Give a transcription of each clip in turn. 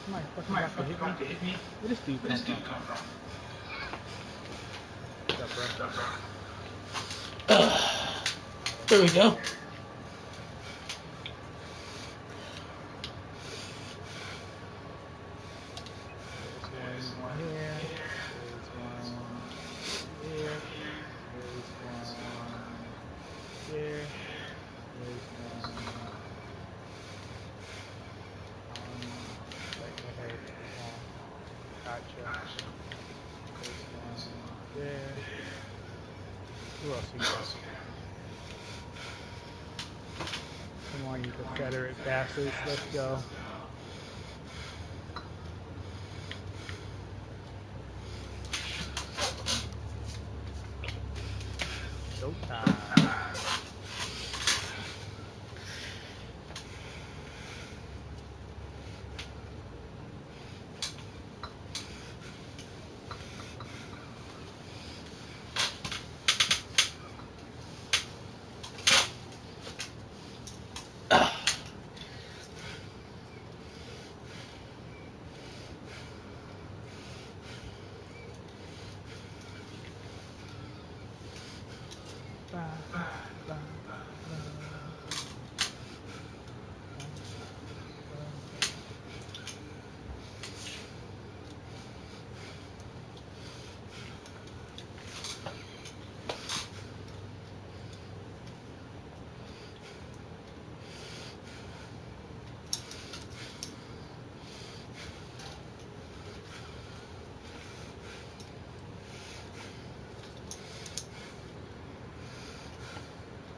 Somebody fucking about to hit me. Where this dude come from? What's up, bro? There we go. There's one here. There's one here. There's one here. There's one right ahead. Oh, gotcha. There's one there. Who else you got? Come on, you Confederate bastards. Let's go. Showtime. Ba, ba, ba, ba, ba.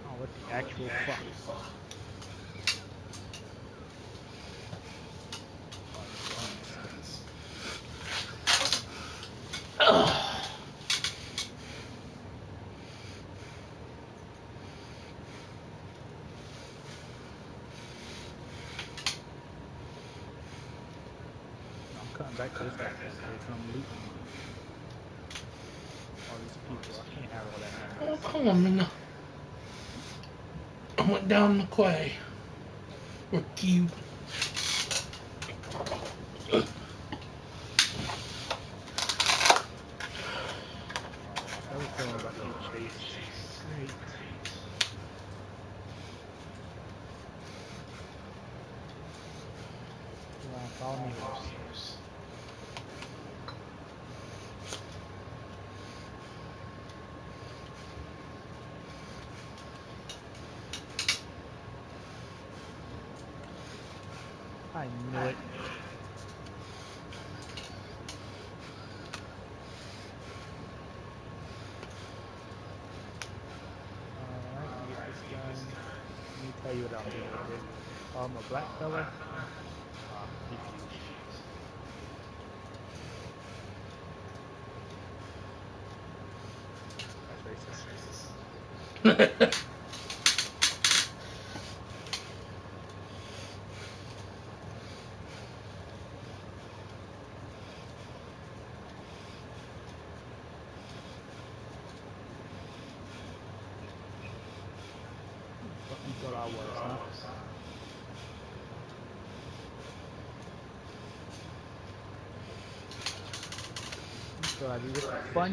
Oh, what the actual fuck? Oh, this nonsense. I'm cutting back to this goddamn place and I'm looting all these people. I can't have all that ammo. Oh, come on, man. I went down the quay. We're cute. I have a feeling I'm about to get chased. Great. Come on, follow me, horse. I knew it. Alright, let me get this gun. Let me tell you what I'm doing with it. I'm a black fella. Defuse. That's racist. What you thought I was, huh? You thought I'd do this for fun?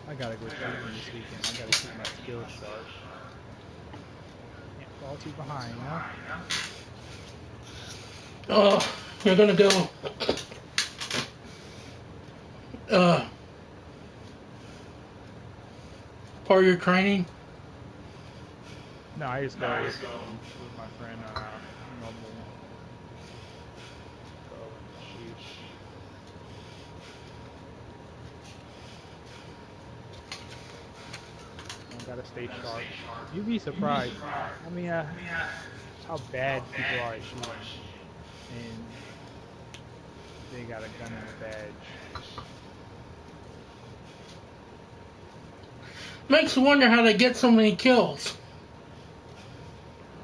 I gotta go shooting this weekend. I gotta keep my skills sharp. Can't fall too behind, you know? Oh, you're gonna go. Part of your training. No, I just go with my friend, normal go and shoot. I gotta stay sharp. You'd be surprised. I mean, how bad people are at shooting, and they got a gun and a badge. Makes you wonder how they get so many kills.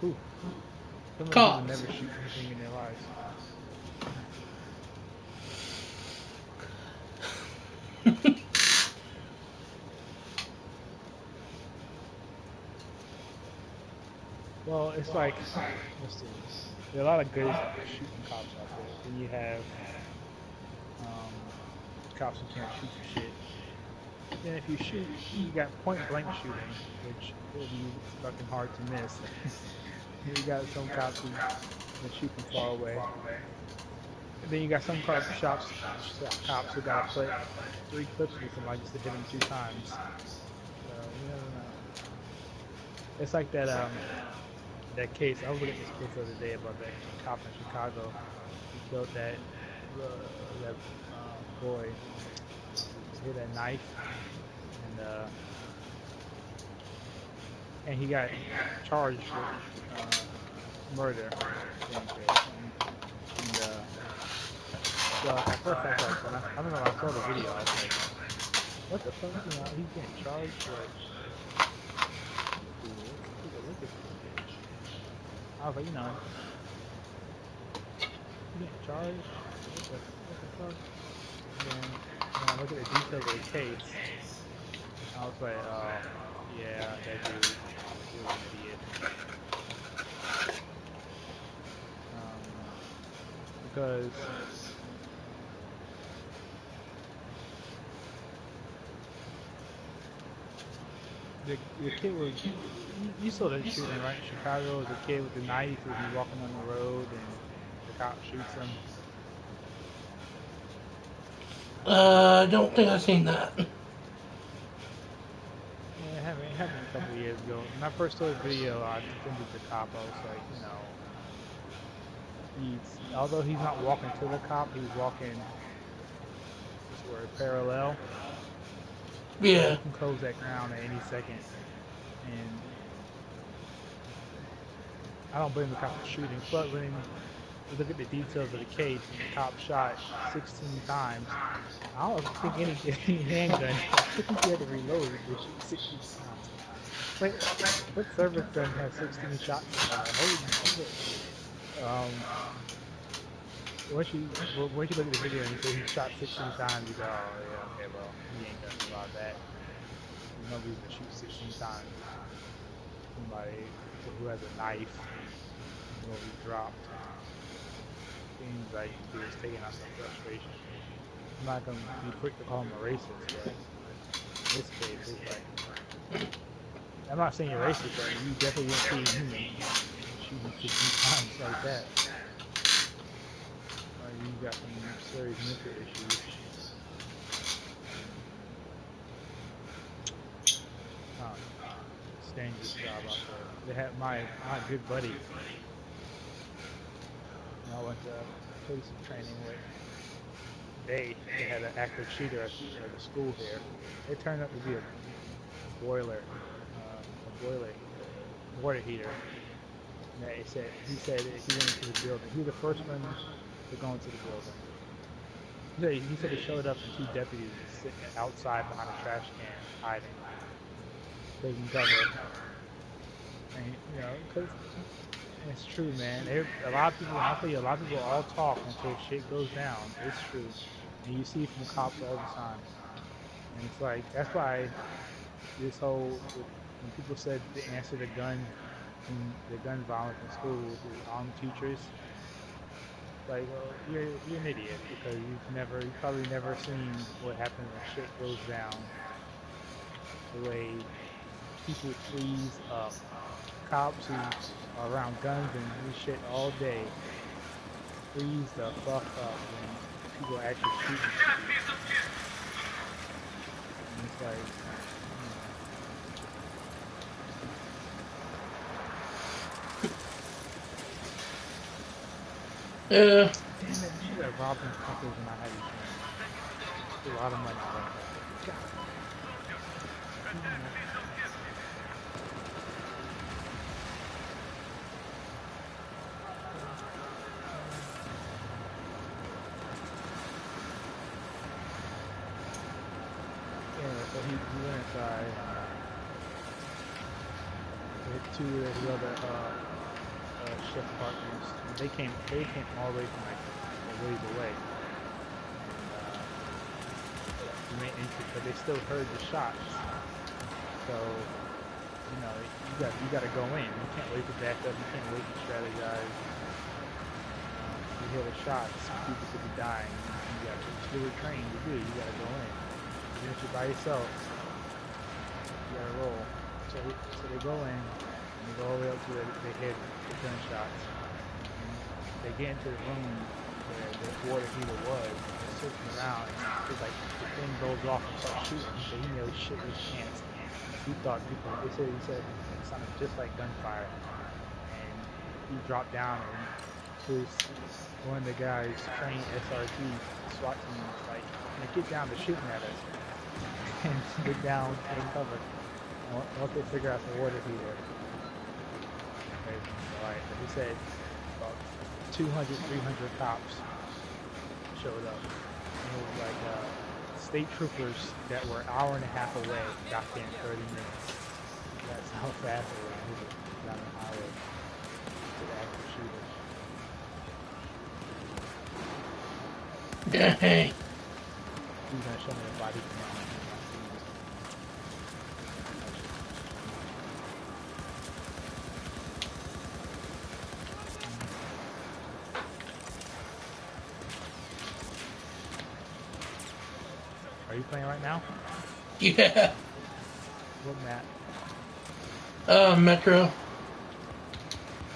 Who? Some of the people Cops. never shoot anything in their lives. Well, it's like, let's see. There are a lot of good shooting cops out there. Then you have cops who can't shoot for shit. Then if you shoot, you got point blank shooting, which will be fucking hard to miss. You got some cops who can shoot from far away. And then you got some cops who gotta put 3 clips into somebody just to hit them 2 times. So you never know. It's like that case. I was looking at this case the other day about that cop in Chicago who killed that boy with that knife, and uh, and he got charged with murder, I think. So at first I was like, I remember when I saw the video, I was like, what the fuck? You know, he's getting charged with. Let's see, let's take a look at this bitch. I was like, he getting charged. What the fuck? And then when I look at the details of the case, I was like, oh, yeah, that dude, he was an idiot. Because the kid was, you saw that shooting, right? In Chicago, the kid with the knife who be walking on the road and the cop shoots him. I don't think I've seen that. Yeah, it happened a couple of years ago. When I first saw the video, I defended the cop. I was like, although he's not walking to the cop, he's walking, what's the word, parallel. So he Yeah. can close that ground at any second. And I don't blame the cop for shooting. But when you look at the details of the case, and the cop shot 16 times, I don't think any handgun, I think he had to reload to shoot 16 times. Like, what service gun has 16 shots in it? Like, holy shit. Um, once you look at the video and you say he shot 16 times, you go, oh yeah, okay, well, he ain't gonna survive that. There's no reason to shoot 16 times at somebody who has a knife and will be dropped. Seems like he was taking out some frustration. I'm not gonna be quick to call him a racist, but in this case, it's like, I'm not saying you're racist, but you definitely didn't treat him human, shooting 16 times like that. You got some serious mental issues. I don't know. It's a dangerous job out there. They had my good buddy, I went to police training with. They had an active shooter at the school here. It turned out to be a boiler, a boiler water heater. And he said that he went into the building. He was the first one to go into the building. He said he showed up and 2 deputies were sitting outside behind a trash can hiding, taking cover. And because it's true, man. A lot of people, I'll tell you, a lot of people all talk until shit goes down. It's true, and you see it from cops all the time. And it's like that's why this whole when people said the answer to the gun violence in schools is armed teachers. Like, well, you're an idiot because you probably never seen what happens when shit goes down. The way people freeze up. Cops who are around guns and shit all day freeze the fuck up when people are actually shooting at you. And it's like, you know. Yeah. Damn it, you should have robbed them fuckers when I had the chance. There's a lot of money left out there. God damn it. Anyway, so he went inside. two of his other shift partners. They came all the way from like a ways away, and we made entry, but they still heard the shots. So you got to go in. You can't wait to back up. You can't wait to strategize. You hear the shots, people could be dying. You got to, you were trained to do. You got to go in. Even if you're by yourself, you got to roll. So they go in, and they go all the way up to where they hear the gunshots. And they get into the room where the water heater was. They're searching around, and it's like the thing goes off and starts shooting. So he nearly shit his pants. He thought people. He said it sounded just like gunfire, and he dropped down and his one of the guys trained SRT SWAT team was like, get down, they're shooting at us. And get down, take cover. Once they figure out the water heater. Alright, but he said about 200, 300 cops showed up. And it was like state troopers that were an hour and a half away got there in 30 minutes. That's how fast they were moving down the highway to the active shooters. Dang. He's gonna show me the body count. Are you playing right now? Yeah. What map? Metro. Oh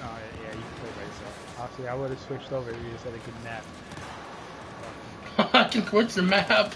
yeah, you can play by yourself. Honestly, I would have switched over if you just had a good map. I can switch the map.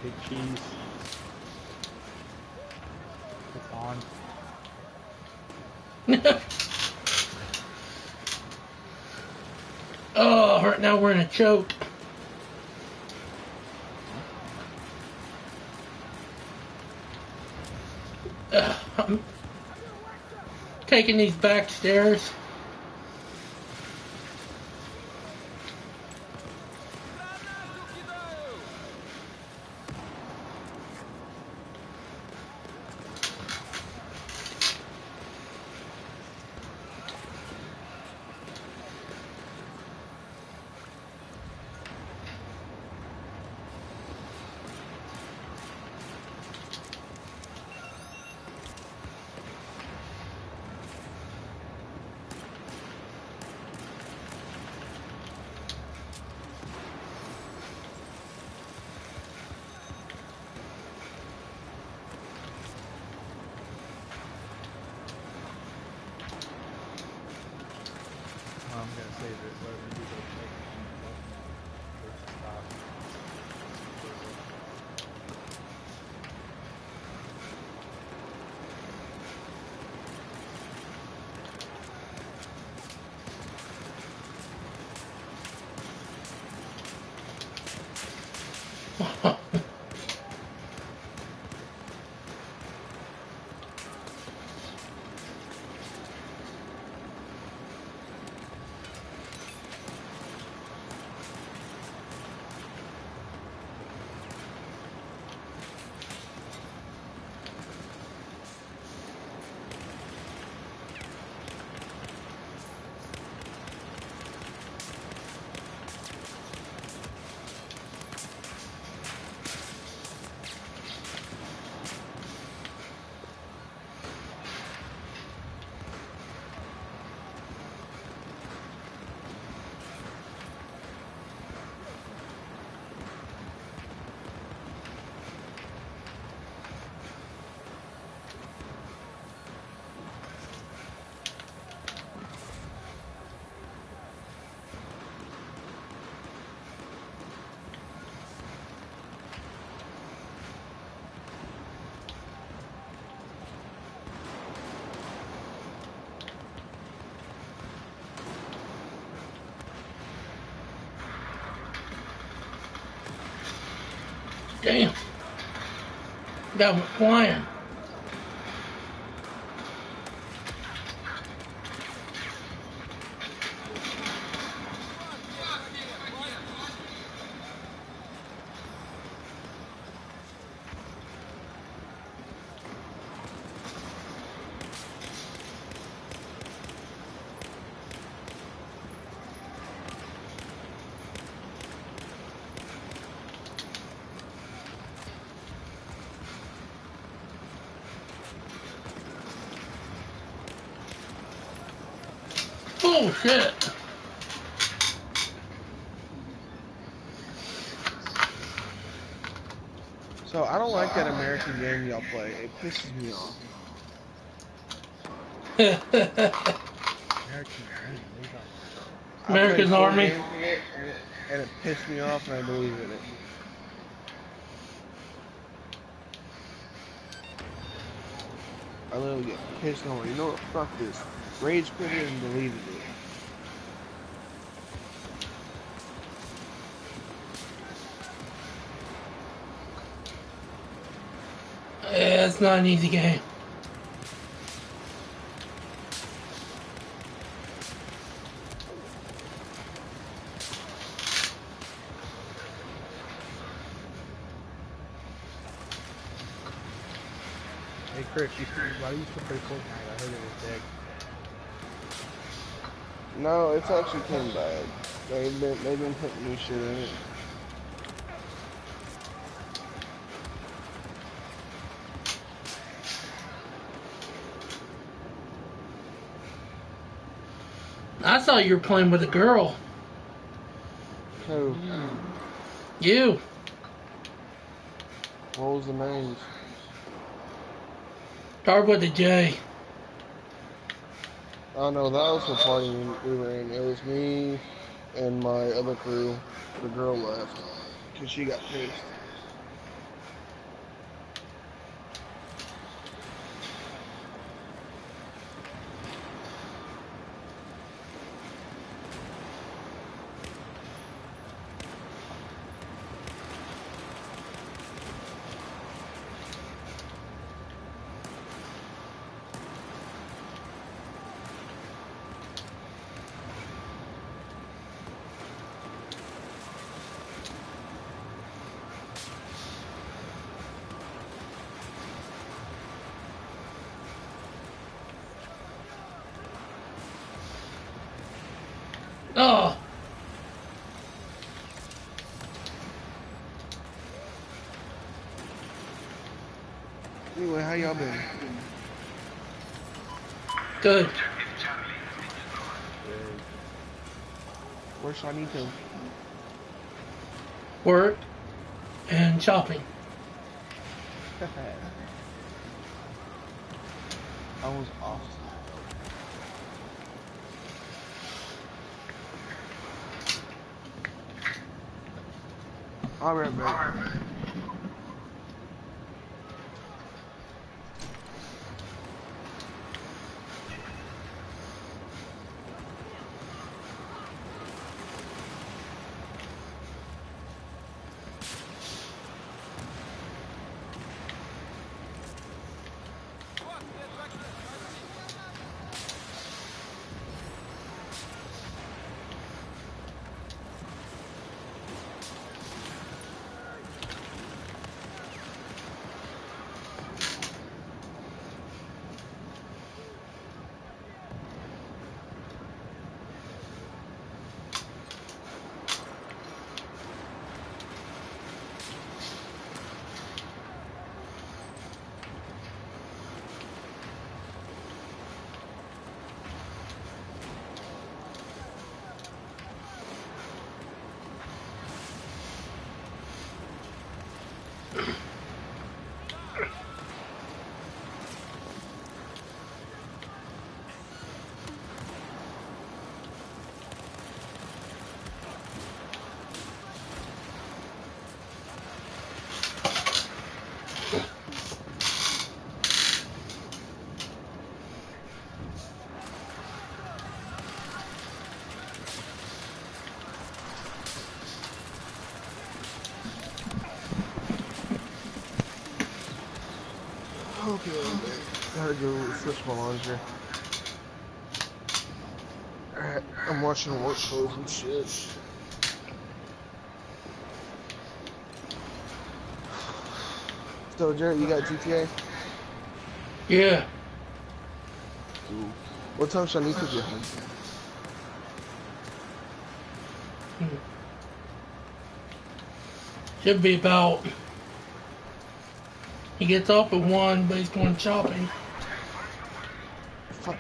Big cheese. It's on. Oh, right now we're in a choke. I'm taking these back stairs. Damn. Got one flying. Oh shit. So I don't like that American game y'all play. It pisses me off. American game. What are you talking I played American 4 Army. games of it, and it pissed me off, and I believe in it. I literally get pissed off. You know what? Fuck this. Rage quit it and deleted it. Yeah, it's not an easy game. about? Hey Chris, why do you still play Fortnite? I heard it was dead. No, it's actually came back. They've been putting new shit in it. I thought you were playing with a girl. Who? You. What was the names? Start with a J. Oh no, that was the party we were in. It was me and my other crew. The girl left because she got pissed. Oh. Anyway, how y'all been? Good. Where's Shanito? Work and shopping. I was awesome. All right, babe. Gotta go switch my laundry. Alright, I'm washing work clothes and shit. So, Jared, you got GTA? Yeah. Cool. What time should I need to get home? Should be about. He gets off at 1, but he's going shopping.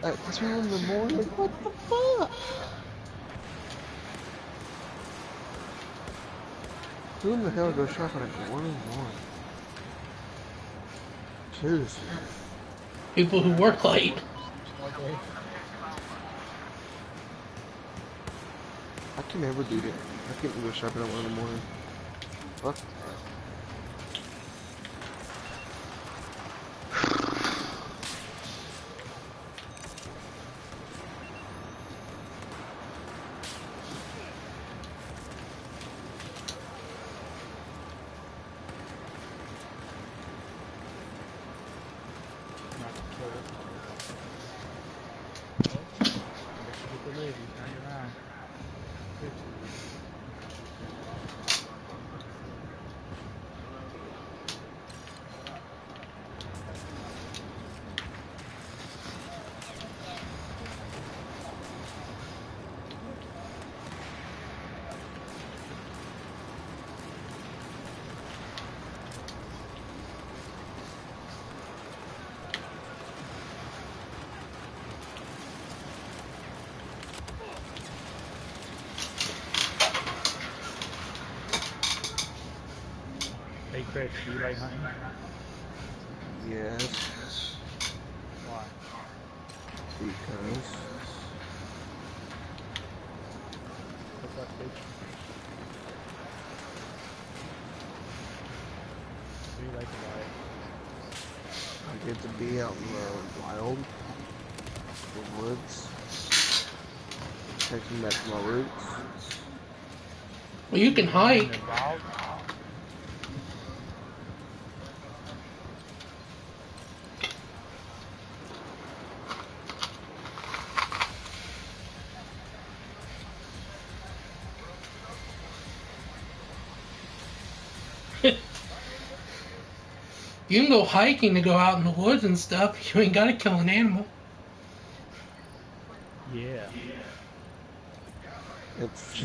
At 2 in the morning? What the fuck? 2 in the hell go shopping at 1 in the morning? Seriously. People who work late. Okay. I can never do that. I can't go shopping at 1 in the morning. Fuck. Not to kill it. Oh, I guess you get the lid. You turn it around. Fix it. Hey Chris, do you like hunting? Yes. Why? Because. What's up, bitch? What do you like about it? I get to be out in the wild, the woods, taking back to my roots. Well, you can hike. Involved? You can go hiking to go out in the woods and stuff. You ain't got to kill an animal. Yeah. It's.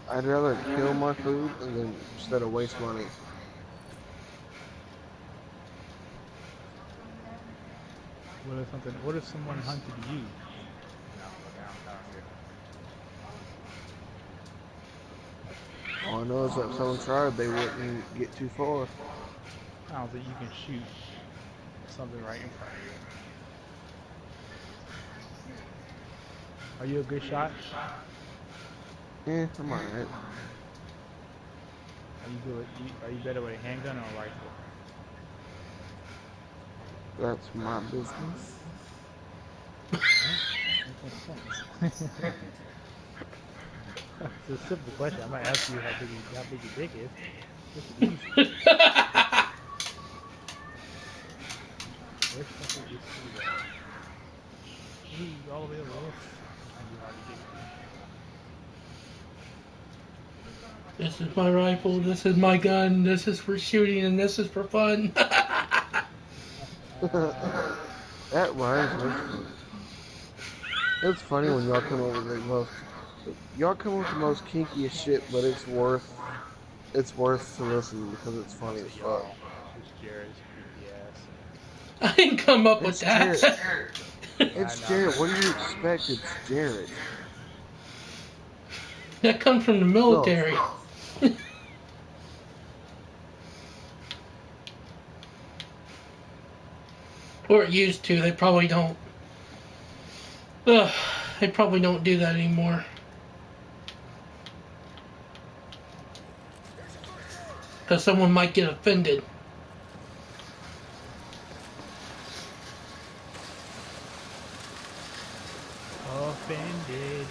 I'd rather kill my food and then instead of waste money. What if someone hunted you? No, down here. All I know is that if someone tried, they wouldn't get too far. I don't think you can shoot something right in front of you. Are you a good shot? Yeah, I'm alright. Are you good? Are you better with a handgun or a rifle? That's my business. It's a simple question. I might ask you how big your dick is. It's easy. Where the fuck is this food at? Ooh, all the way over there. It's gonna be hard to get to. This is my rifle. This is my gun. This is for shooting, and this is for fun. That reminds me. It's funny when y'all come up with the most. Y'all come up with the most kinkiest shit, but it's worth to listen because it's funny as fuck. It's Jared's creepy ass. I didn't come up with It's that. Jared. It's Jared. What do you expect? It's Jared. That comes from the military. Or it used to. They probably don't. Ugh, they probably don't do that anymore. Because someone might get offended. Offended.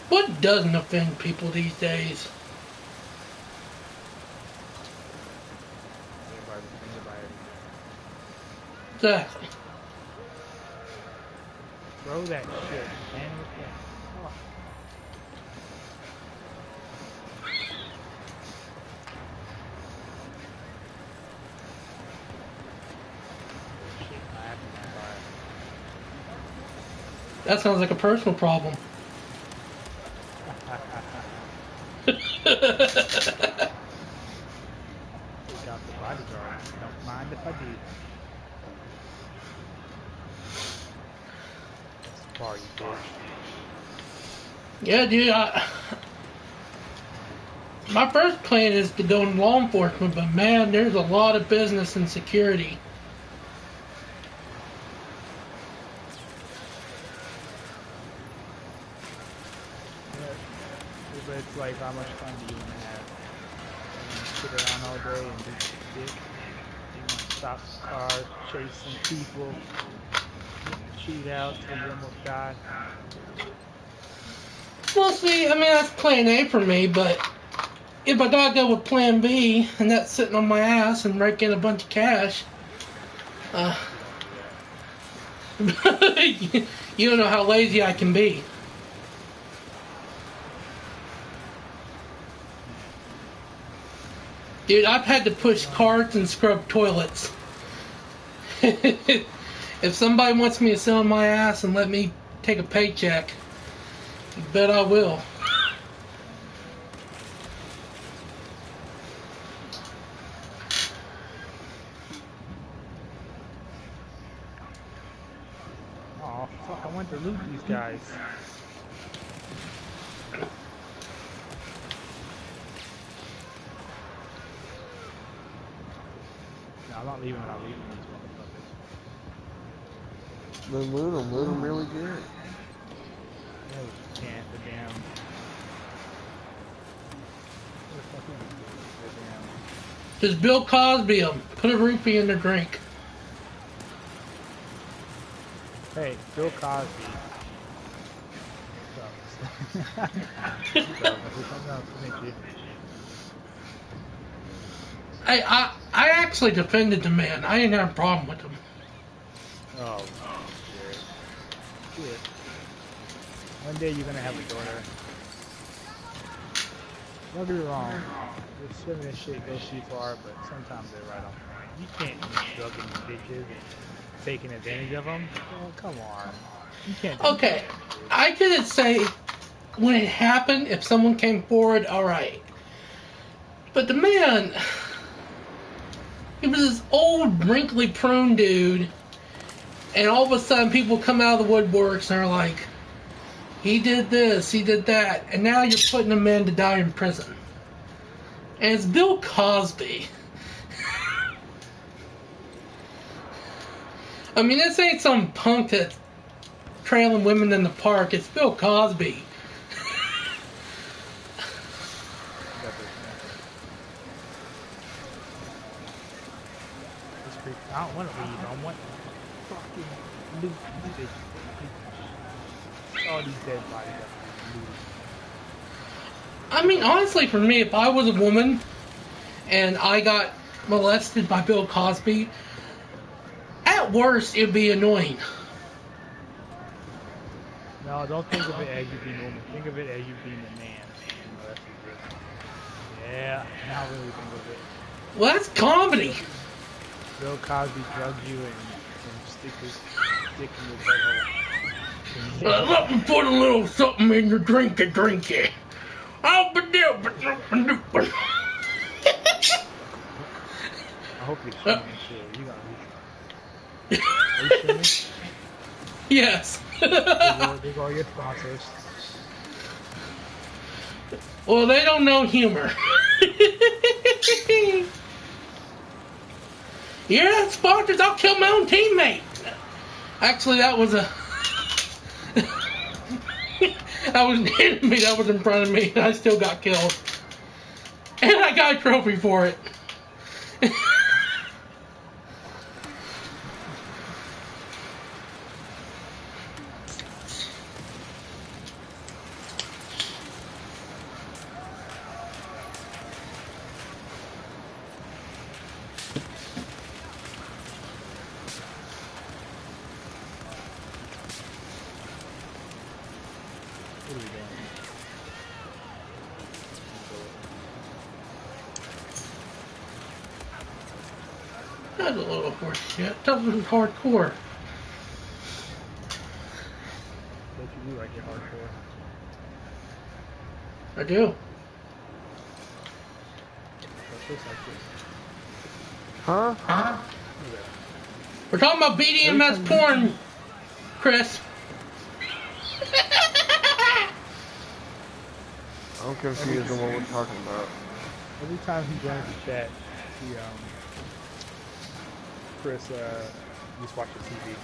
What doesn't offend people these days? Exactly. Throw that shit, man. Oh, shit, my ass is on fire. That sounds like a personal problem. Take out the bodyguard. Don't mind if I do. Sorry, you bitch. Yeah, dude. My first plan is to go in law enforcement, but man, there's a lot of business in security. But it's like, how much fun do you want to have? You want to sit around all day and do shit? You want to stop cars, chase some people, cheat out till you almost die? Well, see, I mean, that's plan A for me, but if I gotta go with plan B, and that's sitting on my ass and raking a bunch of cash, You don't do that. you don't know how lazy I can be. Dude, I've had to push carts and scrub toilets. If somebody wants me to sit on my ass and let me take a paycheck, you bet I will. Oh, fuck, I went to loot these guys. No, I'm not leaving without looting these motherfuckers. Then loot them really good. No, you can't, the damn... What the fuck is this? The damn... Just Bill Cosby 'em. Put a rupee in their drink. Hey, Bill Cosby. Sucks. Thank you. I actually defended the man. I didn't have a problem with him. Oh, shit. Shit. One day you're gonna have a daughter. Don't get me wrong. This swimming and shit goes too far, but sometimes they're right on point. You can't be drugging bitches and taking advantage of them. Oh, come on. You can't do Okay, that, dude. I could say when it happened, if someone came forward, alright. But the man, he was this old, wrinkly prune dude, and all of a sudden people come out of the woodworks and are like, he did this, he did that, and now you're putting a man to die in prison. And it's Bill Cosby. I mean, this ain't some punk that's trailing women in the park. It's Bill Cosby. I don't want to leave. I want fucking loot these bitches. All these dead bodies have to be looted. I mean, honestly, for me, if I was a woman and I got molested by Bill Cosby, at worst, it'd be annoying. No, don't think of it as you being a woman. Think of it as you being a man. Yeah, now really think of it. Well, that's comedy. Bill Cosby drugged you and stick his dick in your butthole. Let me put a little something in your drink and drink it. I'll be there, but I hope you're streaming too. You gotta Are you streaming? Yes. There's all your sponsors. Well, they don't know humor. Yeah, sponsors, I'll kill my own teammate. Actually, that was a... that was an enemy that was in front of me, and I still got killed. And I got a trophy for it. What are we doing? That's a little horse shit. That was hardcore. Don't you do like your hardcore? I do. That looks like this. Huh? Look at that. We're talking about BDMS porn, Chris. I'm confused on what we're talking about. Every time he joins the chat, he Chris just watches TV.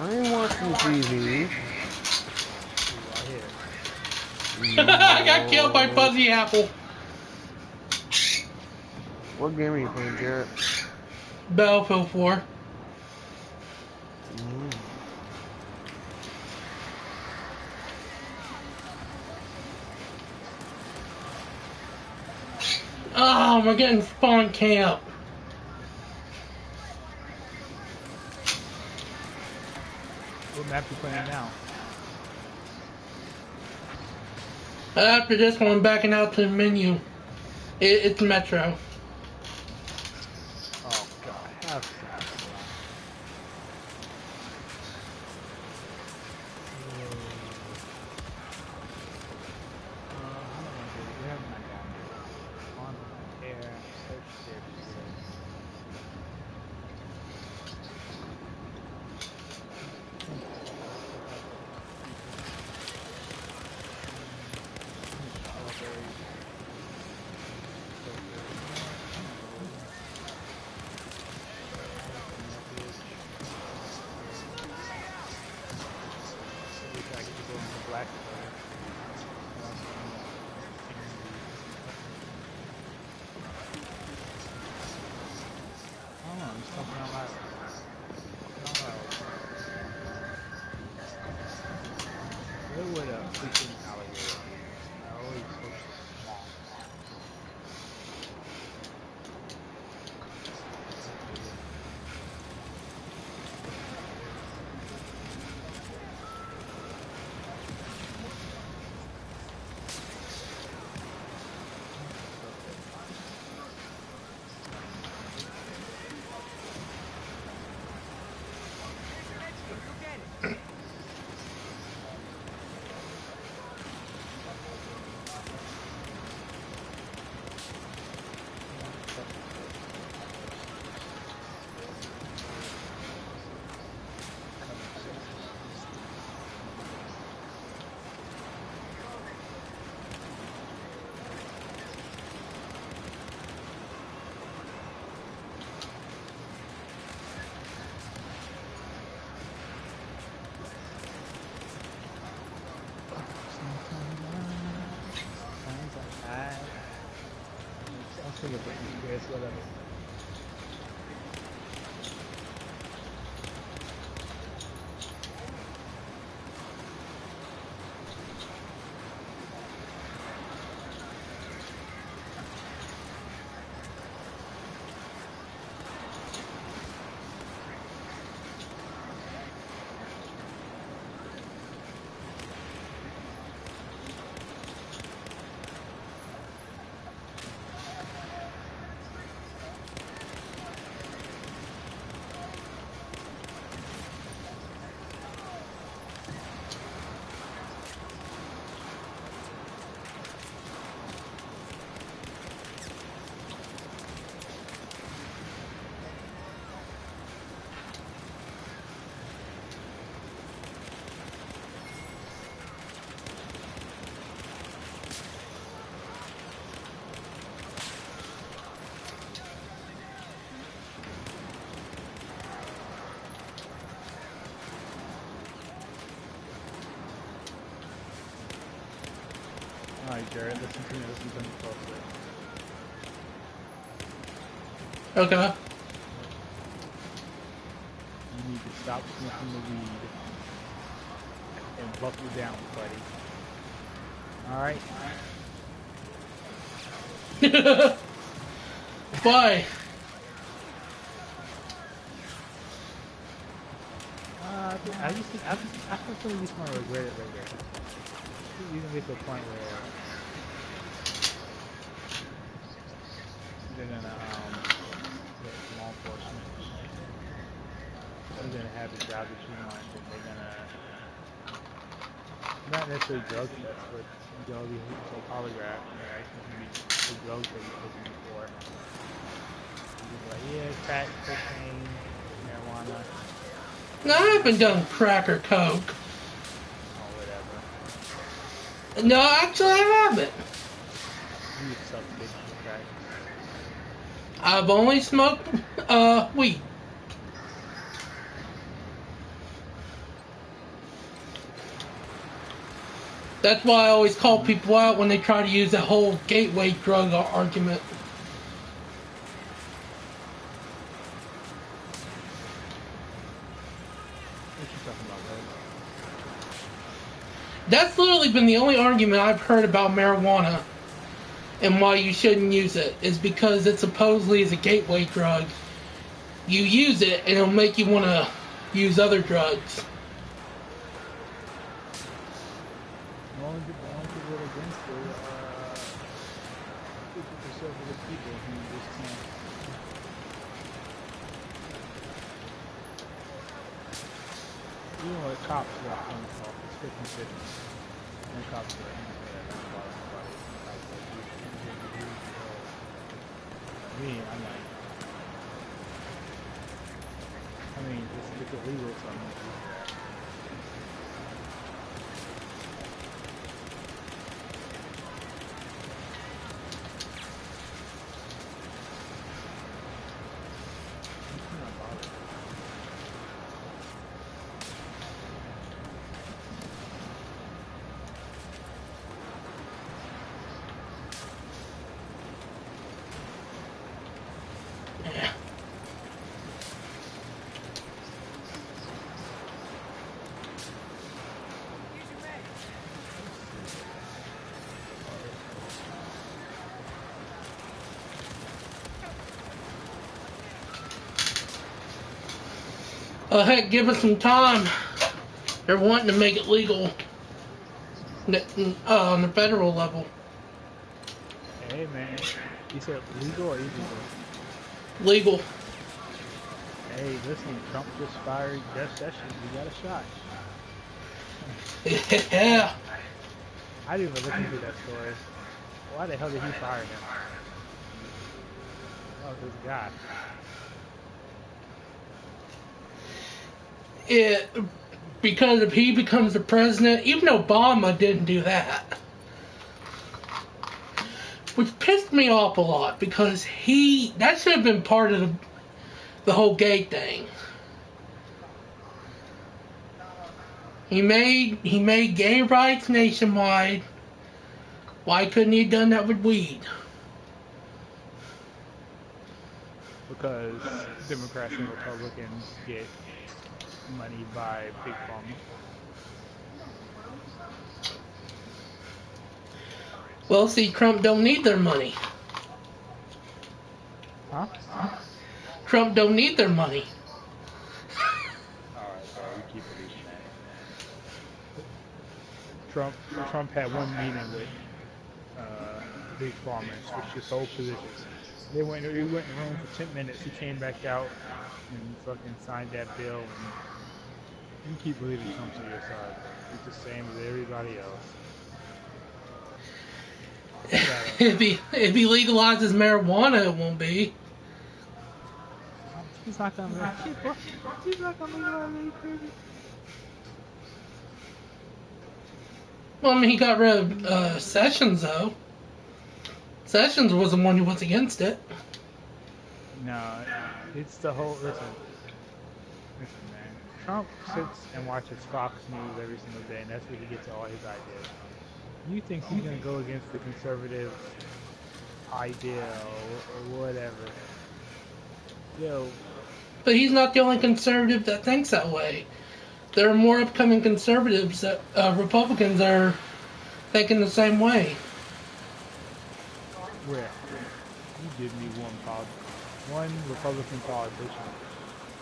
I ain't watching TV. Right here. I got killed by Fuzzy Apple. What game are you playing, Jarrett? Battlefield 4. Oh, we're getting spawn camp. What map you playing now? After this one, I'm backing out to the menu. It's Metro. Oh God, have some. Where am I going? On air, search services. Where would a freaking alligator be? I always so small. I'm thinking about these guys, whatever. Alright, Jared, listen to me closely. Okay. You need to stop smoking the weed and buckle down, buddy. Alright? Why? I feel like he's gonna regret it later. You can get to a point where they're gonna get law enforcement. You're gonna have the job that you want, and they're gonna not necessarily drug test, but they'll be say polygraph. Right? It's gonna be the drugs that you're taking before. You're gonna be like, yeah, crack, cocaine, marijuana, No, I haven't done crack or coke. or whatever. No, actually, I haven't. You suck dick for crack. I've only smoked weed. That's why I always call people out when they try to use that whole gateway drug argument. What you talking about, bro? That's literally been the only argument I've heard about marijuana and why you shouldn't use it, is because it supposedly is a gateway drug. You use it and it'll make you want to use other drugs. The only people against it are conservative people who just can't. Even with cops got phone calls, it's 50-50. And the cops are like, yeah, don't bother nobody. Cops like, me, I'm like, I mean, it's illegal, so I'm gonna do that. I'm not bothered. Yeah. Heck, give us some time. They're wanting to make it legal on the federal level. Hey, man, you said legal or illegal? Legal. Hey, listen, Trump just fired Jeff Sessions. You got a shot. Yeah. I didn't even look into that story. Why the hell did he fire him? Oh, this guy. Because if he becomes the president, even Obama didn't do that. Which pissed me off a lot, because that should have been part of the whole gay thing. He made gay rights nationwide. Why couldn't he have done that with weed? Because Democrats and Republicans get money by Big Pharma. Well, see, Trump don't need their money. Huh? Trump don't need their money. Alright, bro, we keep believing that. Trump had one meeting with Big Pharma and switched his whole position. He went in the room for 10 minutes, he came back out and fucking signed that bill, and you keep believing Trump's on your side. He's the same as everybody else. If he legalizes marijuana, it won't be. He's not gonna legalize it, baby. Well, I mean, he got rid of Sessions, though. Sessions was the one who was against it. No, it's the whole. Listen, man. Trump sits and watches Fox News every single day, and that's where he gets all his ideas. You think he's gonna go against the conservative idea or whatever? Yo, But he's not the only conservative that thinks that way. There are more upcoming conservatives that Republicans are thinking the same way. where? You give me one Republican politician.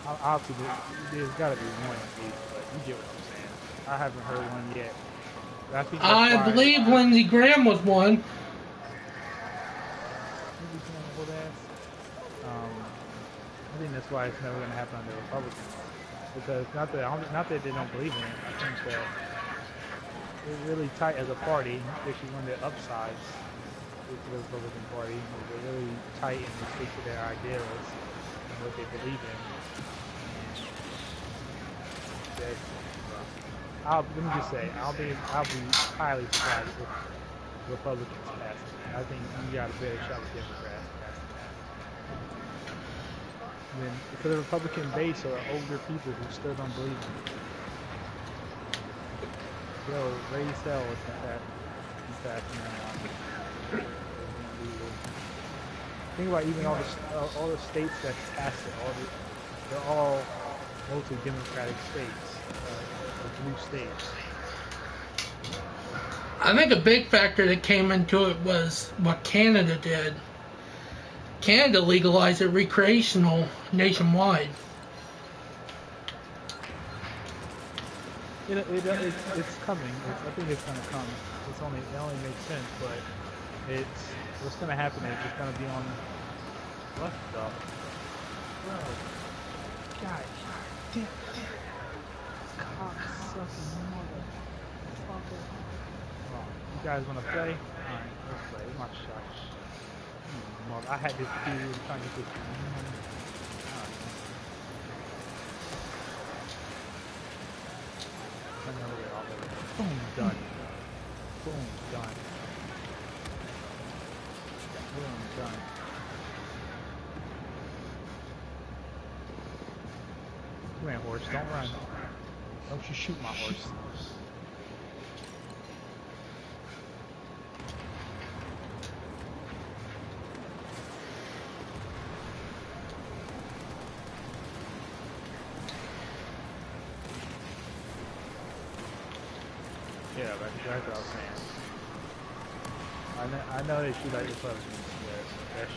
Obviously, there's got to be one at least, but you get what I'm saying. I haven't heard one yet. But I think that's I why believe Lindsey Graham was one. Lindsey Graham hold ass. I think that's why it's never going to happen under Republicans. Because not that they don't believe in it. I think that they're really tight as a party, especially when they're upsides with the Republican Party. They're really tight and they stick to their ideals and what they believe in. That, let me just say, I'll be highly surprised if Republicans pass it. I think you got a better shot with Democrats passing that. Then for the Republican base are older people who still don't believe in it. Yo, raise hell if you pass marijuana. Think about even all the states that passed it. They're all mostly Democratic states, blue states. I think a big factor that came into it was what Canada did. Canada legalized it recreational nationwide. It's coming. I think it's gonna come. It only makes sense, but what's gonna happen is it's gonna be on what the bro. God damn cocksucking motherfucker. Oh, you guys wanna play? Alright, let's play. My shot. I had this dude trying to get this. Boom, done. Boom, done. Boom, done. Come here, horse. Don't run. Don't you shoot my horse. Yeah, that's what I was saying. I know that you like Republicans, but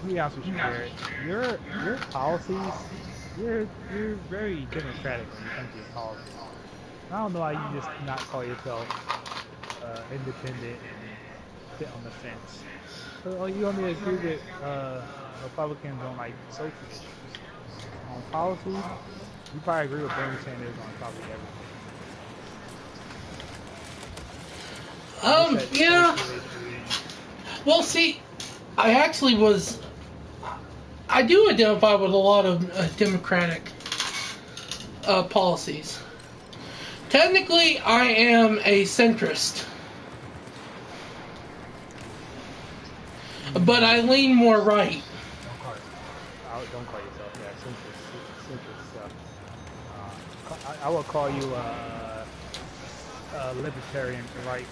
to be honest with you, Garrett, your policies, you're very democratic when it comes to your policies. I don't know why you just not call yourself independent and sit on the fence. So you only agree with Republicans on like social issues. On policies, you probably agree with Bernie Sanders on probably everything. Yeah. Well, see, I do identify with a lot of Democratic policies. Technically, I am a centrist. But I lean more right. Don't call yourself that. Centrist. I will call you a libertarian, right?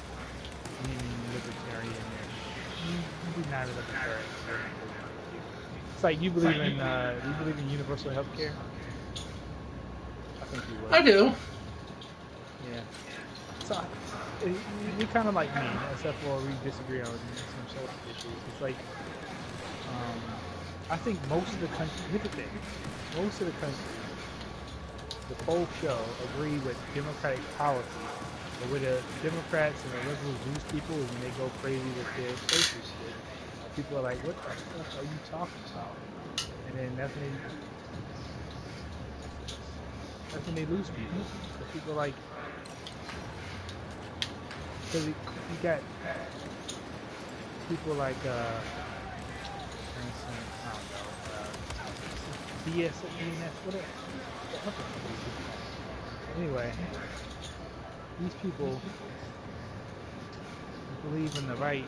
Libertarian. You're not a libertarian. It's like you believe in universal health care? I think you would. I do. Yeah. So you're kind of like me, except for we disagree on some social issues. It's like I think most of the country. Here's the thing: most of the country, the polls show, agree with Democratic policy. But where the Democrats and the liberals lose people is when they go crazy with their social shit. People are like, "What the fuck are you talking about?" And then that's when they lose people. Because people are like, because you got people like, for instance, I don't know, BS, whatever. Anyway, these people believe in the right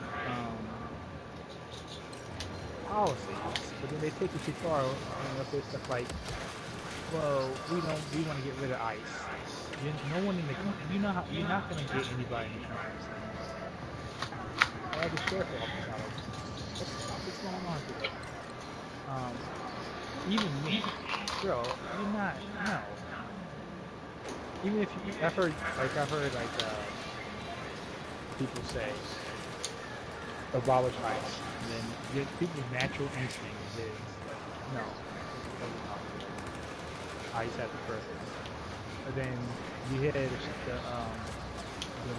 policies, but then they take it too far and they'll say stuff like, well, we want to get rid of ICE. No one in the country, you're not going to get anybody in the country saying this. I have the sheriff office out of what's going on today? Even me, bro, you're not, no. Even if I've heard people say abolish ICE. then people's natural instinct is no, it doesn't talk to us. ICE has a purpose. But then you hear the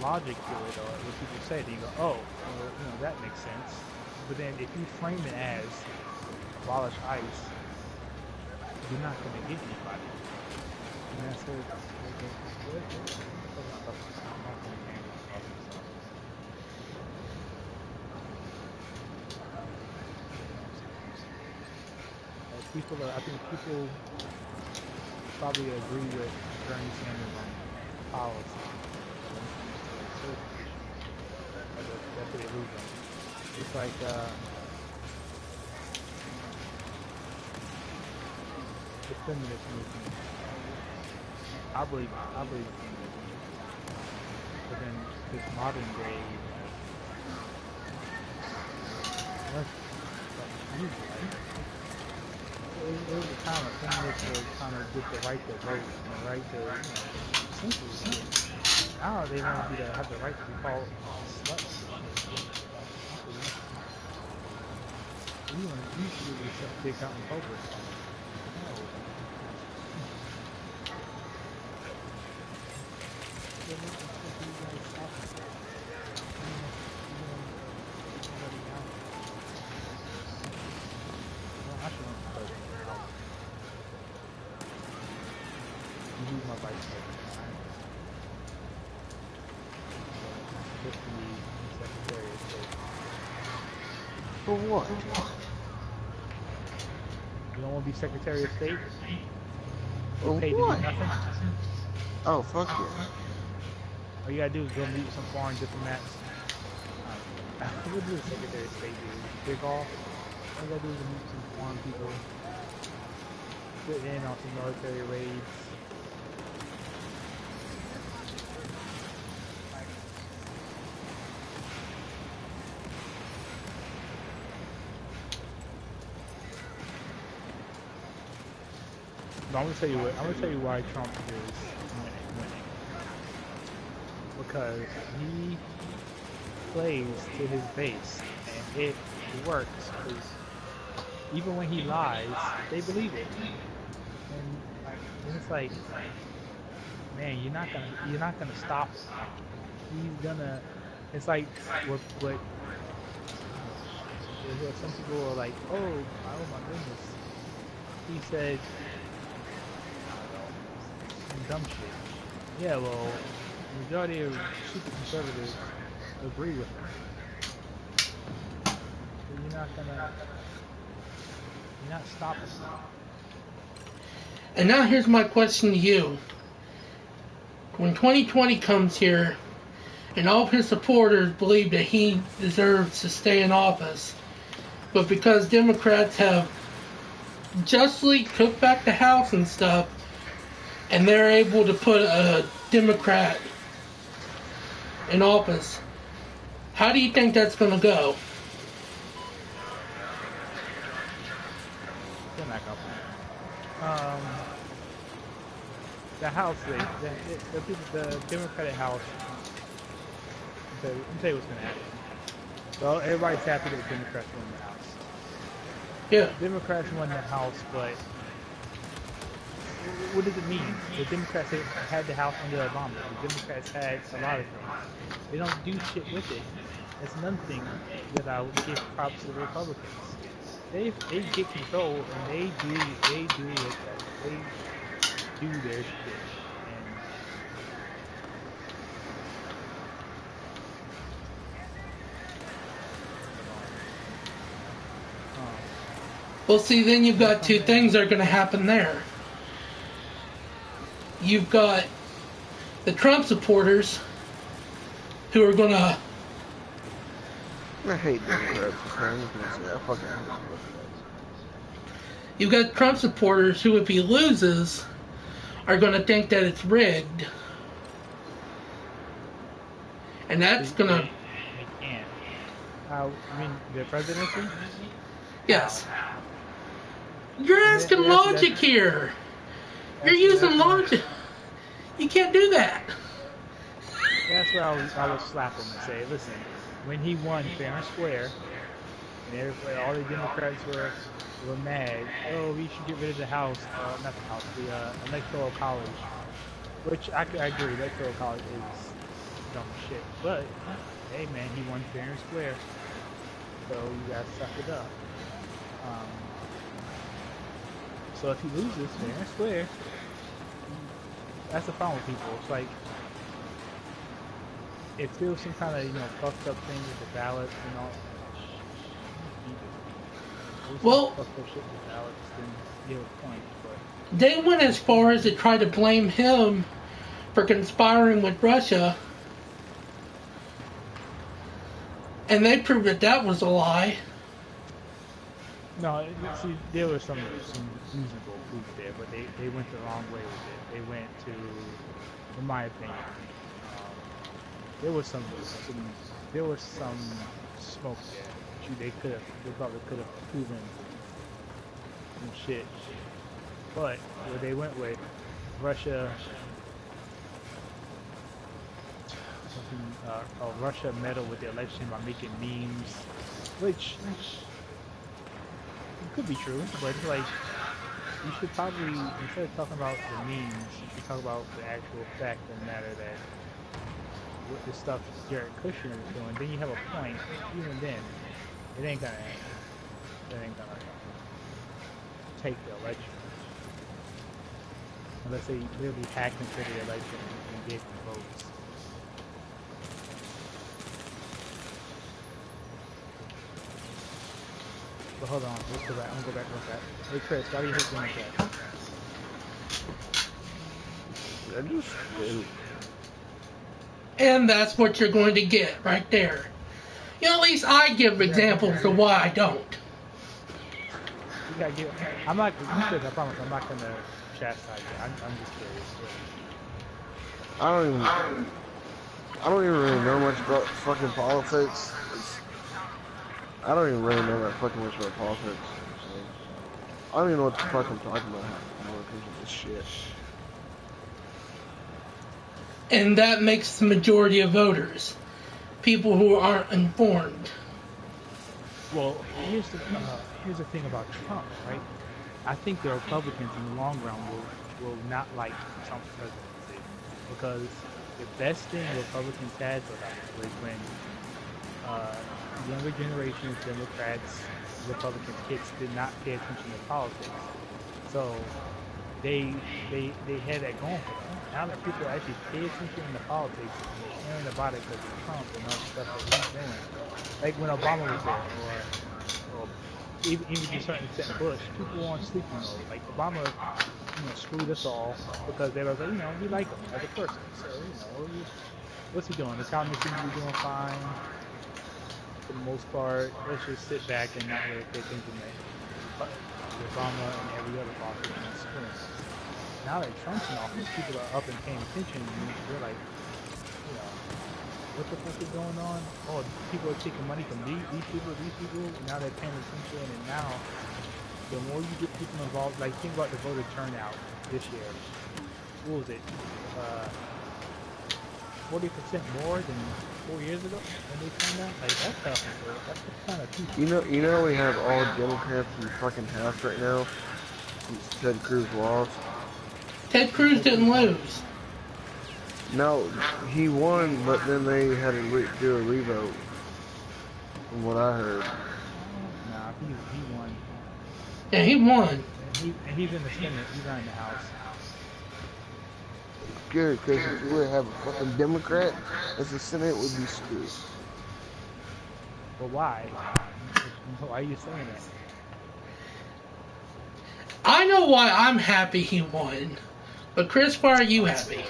logic to it, or what people say, then you go, oh, well, that makes sense. But then if you frame it as abolish ICE, you're not going to get anybody. And that's what I think people probably agree with Bernie Sanders on policy. That's what they lose on. It's like the feminist movement. I believe in feminism. But then this modern day it was a time when feminists were trying to get the right to vote and the right to simple shit. Now they want you to have the right to be called sluts. You should be shut dick out in public. No. My vice president. Just to be Secretary of State. For what? You don't want to be Secretary of State? For paid what? to do nothing? Oh, fuck yeah. All you gotta do is go meet some foreign diplomats. What does the Secretary of State do? Dick off? All you gotta do is meet some foreign people. Sit in on some military raids. I'm gonna tell you why Trump is winning. Because he plays to his base, and it works. Because even when he lies, they believe it. And it's like, man, you're not gonna stop it. He's gonna. It's like what some people are like, oh my goodness. He said some dumb shit. Yeah, well, the majority of super conservatives agree with him. So you're not stopping him. And now here's my question to you. When 2020 comes here, and all of his supporters believe that he deserves to stay in office, but because Democrats have justly took back the House and stuff, and they're able to put a Democrat in office, how do you think that's going to go? The House, the Democratic House. Let me tell you what's going to happen. Well, everybody's happy that Democrats won the House. Yeah. Democrats won the House, but what does it mean? The Democrats had the House under Obama. The Democrats had a lot of things. They don't do shit with it. That's another thing that I would give props to the Republicans. They get control and they do it. They do their shit. Well, see, then you've got two things that are going to happen there. You've got the Trump supporters who are going to... I hate Democrats. I fucking hate Democrats. You've got Trump supporters who, if he loses, are going to think that it's rigged. And that's going to... They can't. I mean, the presidency? Yes. You're asking logic here. You're using logic. You can't do that. That's where I would slap him and say, listen, when he won fair and square, and everybody, all the Democrats were mad. Oh, we should get rid of the House, not the House, the Electoral College, which I agree, Electoral College is dumb as shit. But hey, man, he won fair and square, so you gotta suck it up. Um, so if he loses fair and square, that's the problem with people. It's like if there was some kind of fucked up thing with the ballots and all. Well, Fucked up shit with the ballots, then you have a point. But they went as far as to try to blame him for conspiring with Russia, and they proved that that was a lie. no, see, there was some reasonable proof there, but they went the wrong way with it. They went to, in my opinion, there was some smoke there. They probably could have proven some shit. But what they went with, Russia, Russia meddled with the election by making memes, which could be true, but it's like you should probably, instead of talking about the memes, you should talk about the actual fact of the matter that what the stuff Jared Kushner was doing. Then you have a point. Even then, it ain't gonna take the election unless they really hacked into the election and gave them votes. But hold on, let's go back. I'm gonna go back real fast. Hey Chris, why do you hate Democrats? I just didn't. And that's what you're going to get right there. At least I give examples of why I don't. You gotta give. I'm not. Chris, I promise. I'm not gonna chastise you. I'm just curious. I don't even really know much about fucking politics. I don't even really know that fucking much about politics. So I don't even know what the fuck I'm talking about when it comes to this shit. And that makes the majority of voters people who aren't informed. Well, here's the thing about Trump, right? I think the Republicans in the long run will not like Trump's presidency because the best thing Republicans had for them was when younger generations, Democrats, Republican kids did not pay attention to politics. So they had that going for them. Now that people actually pay attention to politics and caring about it because of Trump and all the stuff that he's doing, like when Obama was there, or even to a certain extent Bush, people were on sleeping mode. Like Obama, screwed us all because they were like, we like him as a person. So what's he doing? The economy seems to be doing fine for the most part. Let's just sit back and not really pay attention to Obama and every other politician screwing. Now that Trump's in office, people are up and paying attention, and they're like, what the fuck is going on? Oh, people are taking money from these people. Now they're paying attention, and now the more you get people involved, like think about the voter turnout this year. What was it? 40% more than 4 years ago when they turned out. Like that's kind of people. You know we have all Democrats in the fucking house right now since Ted Cruz lost. Ted Cruz didn't lose. No, he won, but then they had to do a revote. From what I heard. Nah, he won. Yeah, he won. And he's in the Senate. He's not in the House. Good, because if we would have a fucking Democrat as the Senate, would be screwed. But why? Why are you saying that? I know why I'm happy he won. But Chris, why are you happy?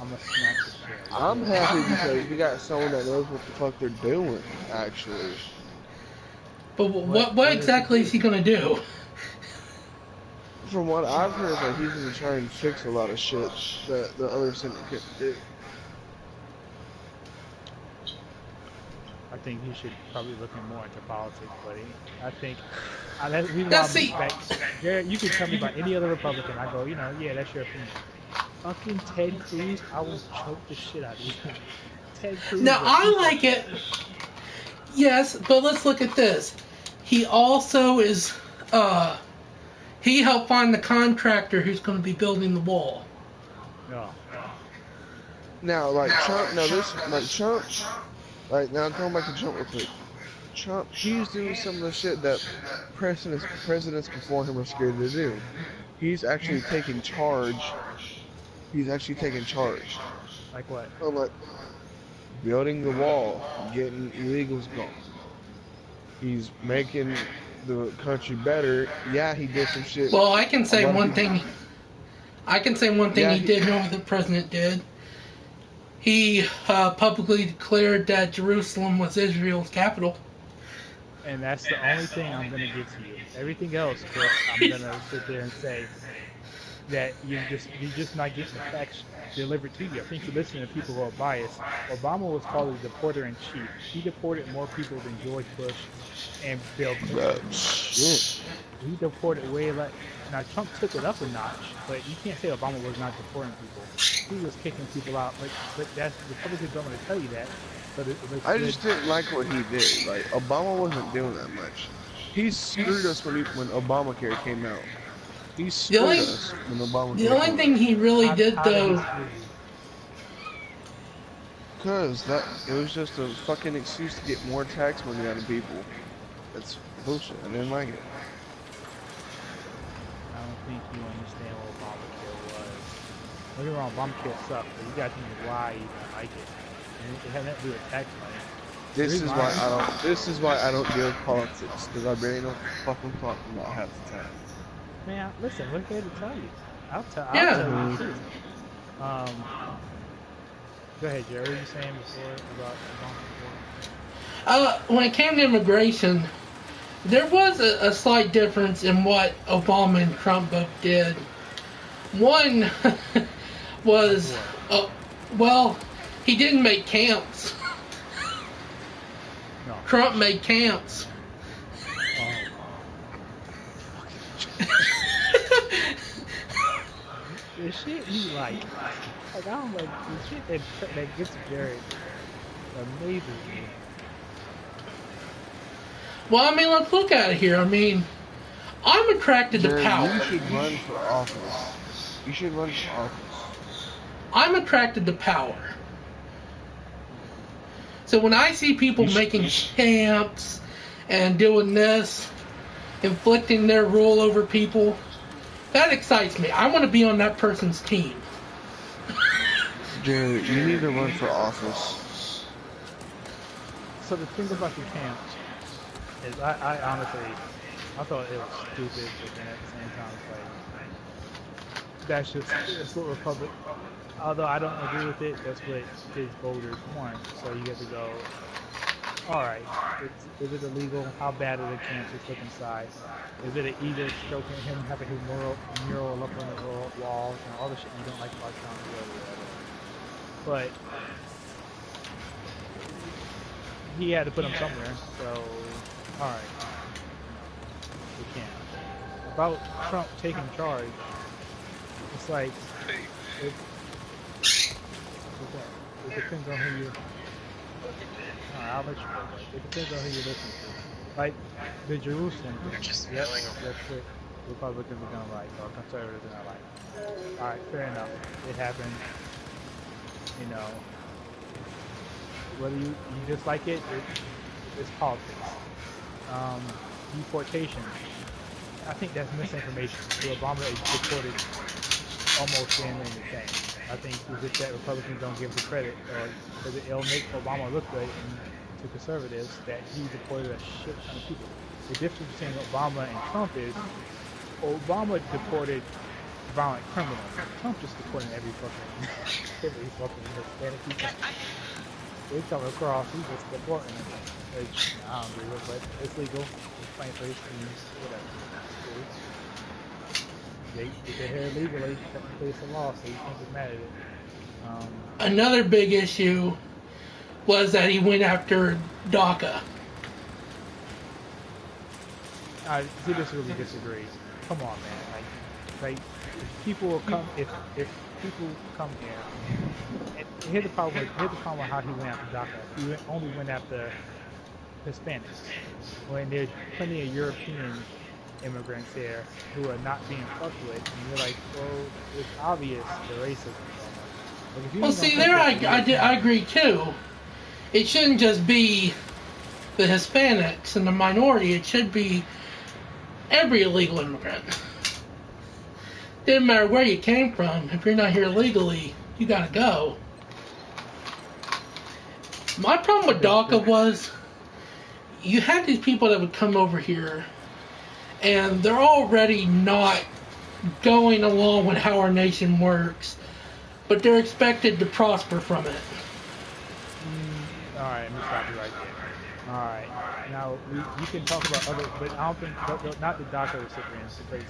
I'm gonna smack the shit. I'm happy because we got someone that knows what the fuck they're doing, actually. But what exactly is he gonna do? From what I've heard, like he's gonna try and fix a lot of shit that the other Senate couldn't do. I think he should probably look more into politics, buddy. I think Jared, you can tell me about any other Republican. I go, yeah, that's your opinion. Fucking Ted Cruz, I will choke the shit out of you. Ted Cruz. Now I like it. Yes, but let's look at this. He also is, he helped find the contractor who's going to be building the wall. No. Now, like Trump, now this, like Trump, like now going back to Trump real quick. Trump, he's doing some of the shit that presidents before him were scared to do. He's actually taking charge. He's actually taking charge. Like what? So, like building the wall, getting illegals gone. He's making the country better. Yeah, he did some shit. Well, I can A say lot of one people. thing. I can say one thing Yeah, he did know the president did. He publicly declared that Jerusalem was Israel's capital. And that's the only thing I'm gonna give to you. Everything else, Chris, I'm gonna sit there and say that you're just not getting the facts delivered to you. I think you're listening to people who are biased. Obama was called the deporter in chief. He deported more people than George Bush and Bill Clinton. Shit. He deported way like now Trump took it up a notch, but you can't say Obama was not deporting people. He was kicking people out, but that's Republicans don't want to tell you that. But it looks I good. just didn't like what he did. Like Obama wasn't doing that much. He screwed us when Obamacare came out. He screwed only- us when Obamacare The only came thing he really How- did, how did he though, screw you? Because that it was just a fucking excuse to get more tax money out of people. That's bullshit. I didn't like it. I don't think you understand what Obamacare was. Don't get me wrong, Obamacare sucked, but you gotta think of why you don't like it. And it had nothing to do with tax money. This reason is why why I- I don't. This is why I don't deal with politics. Because I really don't fucking talk about half the time. Man, listen, we're here to tell you. I'll tell Yeah. you too. Go ahead, Jerry. What were you saying before about Obamacare? when it came to immigration, there was a slight difference in what Obama and Trump both did. One was, well, he didn't make camps. No. Trump made camps. The shit he like I don't like the shit that gets Jerry amazes me. Well, I mean, let's look at it here. I mean, I'm attracted to Jerry, power. you should run for office. You should run for office. I'm attracted to power. So when I see people making camps and doing this, inflicting their rule over people, that excites me. I want to be on that person's team. Jerry, you need to run for office. So the thing about the camps is I honestly I thought it was stupid, but then at the same time it's like that's what Republic. Although I don't agree with it, that's what his voters want. So you get to go. All right, is it illegal? How bad are the camps you put inside? Is it an ego stroking him having his mural up on the walls and all the shit you don't like about Trump or whatever? But he had to put him somewhere. So all right, we can't. About Trump taking charge, it's like it depends on who you. I'll let you know, but it depends on who you listen to. Like the Jerusalem thing, yep, that's what Republicans are gonna like, or conservatives are gonna like. Alright, fair enough. It happened. You know, whether you dislike it, it's politics. Deportation. I think that's misinformation. So Obama is deported almost damn near the same. I think it's just that Republicans don't give the credit, or because it'll make Obama look good to conservatives that he deported a shit ton of people. The difference between Obama and Trump is Obama deported violent criminals. Trump just deporting every fucking Hispanic people. They come across, he's just deporting them. Which I don't agree with, but it's legal. It's playing for his teams, whatever. It's cool. They get their hair legally, technically it's a law, so you can't get mad at it. Another big issue was that he went after DACA. I just really disagree. Come on, man. Like if people will come, if people come here, and here's the problem with how he went after DACA. He only went after Hispanics, when there's plenty of European immigrants there who are not being fucked with, and you're like, well, it's obvious the racism going on. Like, if you Well, ain't gonna see, take there care of the I European, agree too. It shouldn't just be the Hispanics and the minority. It should be every illegal immigrant. Didn't matter where you came from. If you're not here legally, you gotta go. My problem with DACA was you had these people that would come over here, and they're already not going along with how our nation works, but they're expected to prosper from it. all right, let me stop you right there. All right, now we can talk about other, but I don't think not the DACA recipients, because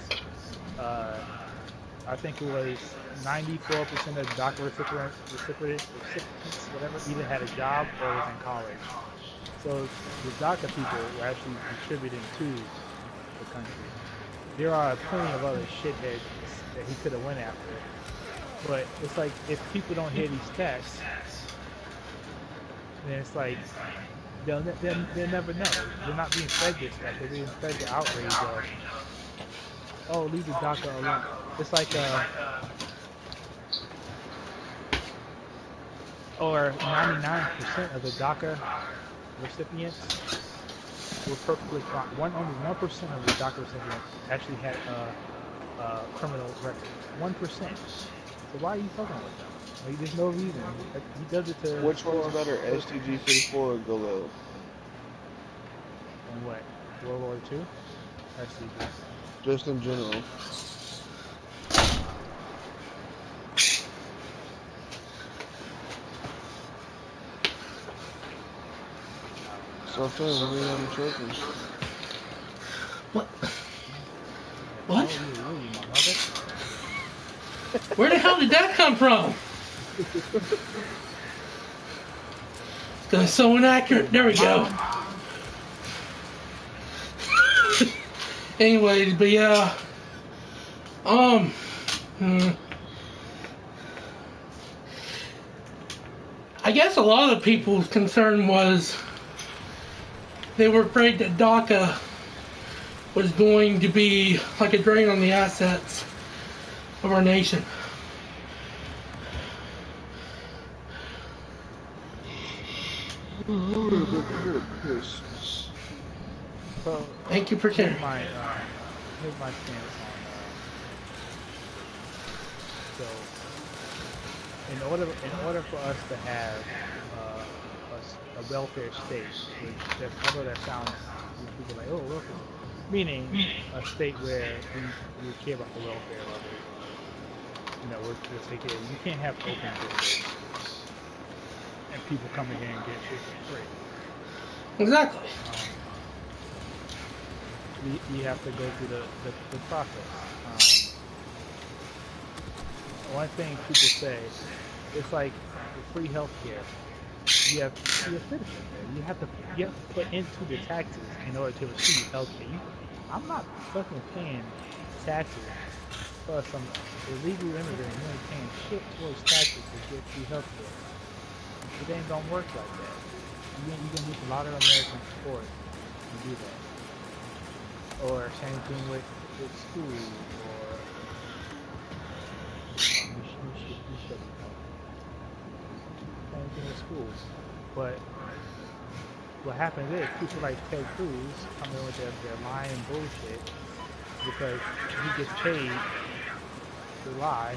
I think it was 94% of DACA recipients, whatever, either had a job or was in college. So the DACA people were actually contributing to the country. There are plenty of other shitheads that he could have went after, but it's like, if people don't hear these stats, then it's like they'll never know. They're not being fed this stuff. They're being fed the outrage of, oh, leave the DACA alone. It's like or 99% of the DACA recipients were perfectly fine. Only 1% of the DACA recipients actually had criminal records. 1%. So why are you fucking with them? Like, there's no reason. Like, he does it to. Which one's better, STG 34 or Galil? And what? World War II? SCG. Just in general. Stop saying we're going on the trophies. What? Oh, What? you, mother. Where the hell did that come from? That's so inaccurate. There we go. Anyways, but yeah. I guess a lot of people's concern was they were afraid that DACA was going to be like a drain on the assets of our nation. So, Thank you for sharing. here's my stance on so in order for us to have a welfare state, which although that sounds, people are like, oh, welfare, meaning a state where we care about the welfare of others, and we'll take care of you. Can't have open borders and people coming here and get shit for free. Exactly. You have to go through the process. One thing people say, it's like free healthcare. You have citizens there. You have to put into the taxes in order to receive healthcare. I'm not fucking paying taxes for some illegal immigrant who ain't paying shit towards taxes to get free healthcare. It ain't gonna work like that. You're gonna need a lot of American support to do that. Or same thing with school, or you should same thing with schools. But what happens is people like Ted Cruz come in with their lying bullshit because he gets paid to lie.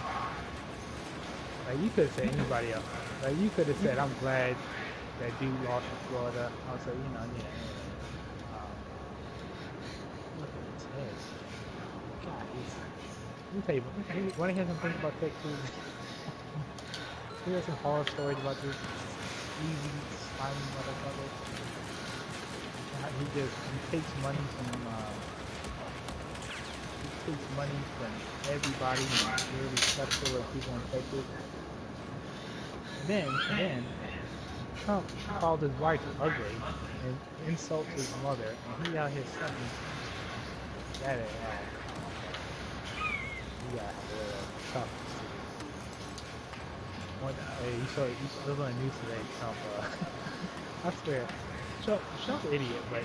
Like, you could have said anybody else. Like, you could have said, I'm glad that dude lost in Florida. I was like, yeah. Look at Ted. God, let me tell you, want to hear some things about Ted Cruz? You hear some horror stories about this easy, slimy motherfucker? He takes money from everybody and really respectful of people in Texas. And then Trump called his wife ugly and insults his mother, and he out here sucking that ass. You gotta have a little toughness to this. You saw it on the news today, Trump, I swear, Trump's an idiot, but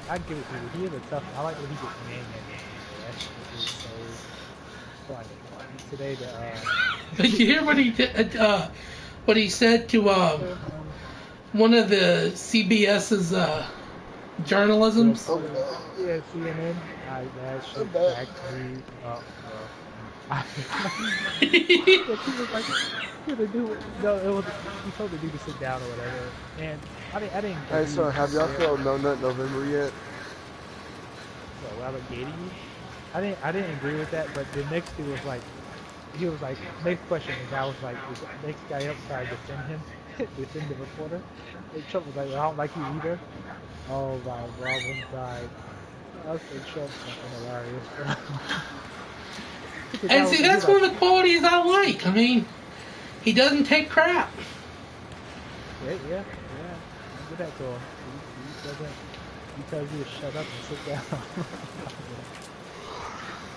I give it to you. He is a tough. I like when he gets gang at me. That shit is so funny. Today Did you hear what he did? What he said to one of the CBS's journalisms? I'm back. yeah, CNN. That I'm shit back. cracked me up, bro. He was like, the dude, no, it was, he told the dude to sit down or whatever, and I didn't Hey, agree so have y'all there. felt No Nut November yet? So Robert Gaty, I didn't agree with that, but the next dude was like, he was like, next question, the guy was like, the next guy up tried to defend him, defend the reporter, and Trump was like, I don't like you either. Oh my, Robin died. I said Trump's fucking hilarious, bro. The guy And was see, like, that's one of the qualities I like. I mean, he doesn't take crap. yeah. Give that to him. He doesn't. He tells you to shut up and sit down.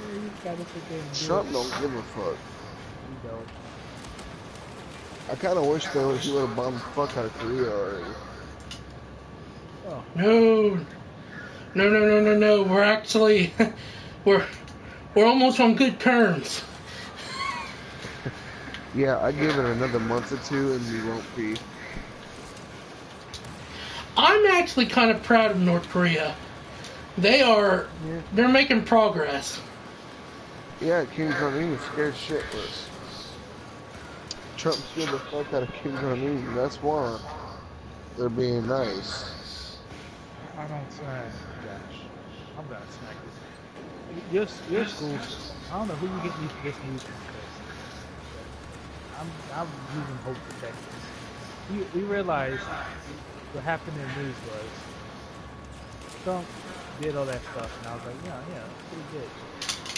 You gotta sit there and do Trump it. don't give a fuck. You don't. I kind of wish though he would have bombed the fuck out of Korea already. Oh, No. We're actually, we're almost on good terms. Yeah, I give it another month or two and we won't be. I'm actually kind of proud of North Korea. They're making progress. Yeah, Kim Jong-un is scared shitless. Trump scared the fuck out of Kim Jong-un. That's why they're being nice. I don't gosh. I'm gonna smack this. Your school. I don't know who you get this news from. I'm using hope for Texas. We realized what happened in the news was Trump did all that stuff, and I was like, yeah, that's pretty good.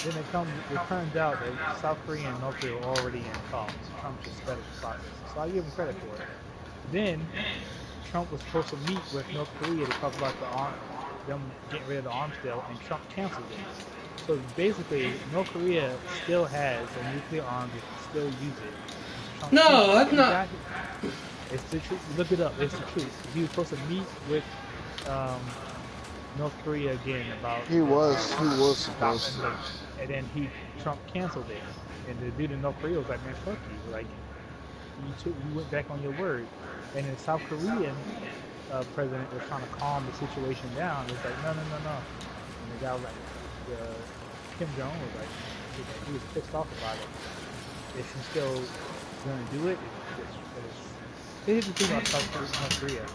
Then it turns out that South Korea and North Korea were already in talks. Trump just sped up the process, so I give him credit for it. Then Trump was supposed to meet with North Korea to talk about them getting rid of the arms deal, and Trump canceled it. So basically, North Korea still has a nuclear arm; they can still use it. Trump No, that's not. It's the truth. Look it up. It's the truth. He was supposed to meet with North Korea again about. He was supposed stopping to. and then Trump canceled it. And the dude in North Korea was like, man, fuck you. Like, you went back on your word. And the South Korean president was trying to calm the situation down. It was like, no. And the guy was like, Kim Jong was like, he was pissed off about it. Is he still going to do it? Here's the thing about South Korea.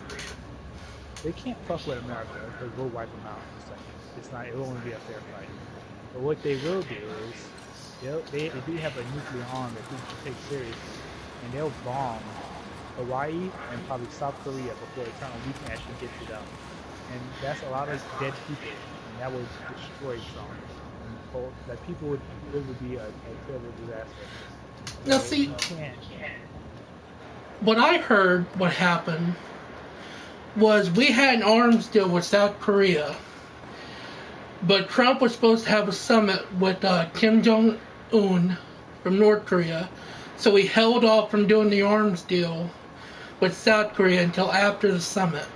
They can't fuck with America because we'll wipe them out. It won't be a fair fight. But what they will do is, they do have a nuclear arm that people should take seriously, and they'll bomb Hawaii and probably South Korea before Eternal Weekend actually gets it up. And that's a lot of dead people, and that would destroy Trump. And it would be a terrible disaster. Now So see, you can't. what I heard, what happened, was we had an arms deal with South Korea, but Trump was supposed to have a summit with Kim Jong-un from North Korea, so he held off from doing the arms deal with South Korea until after the summit.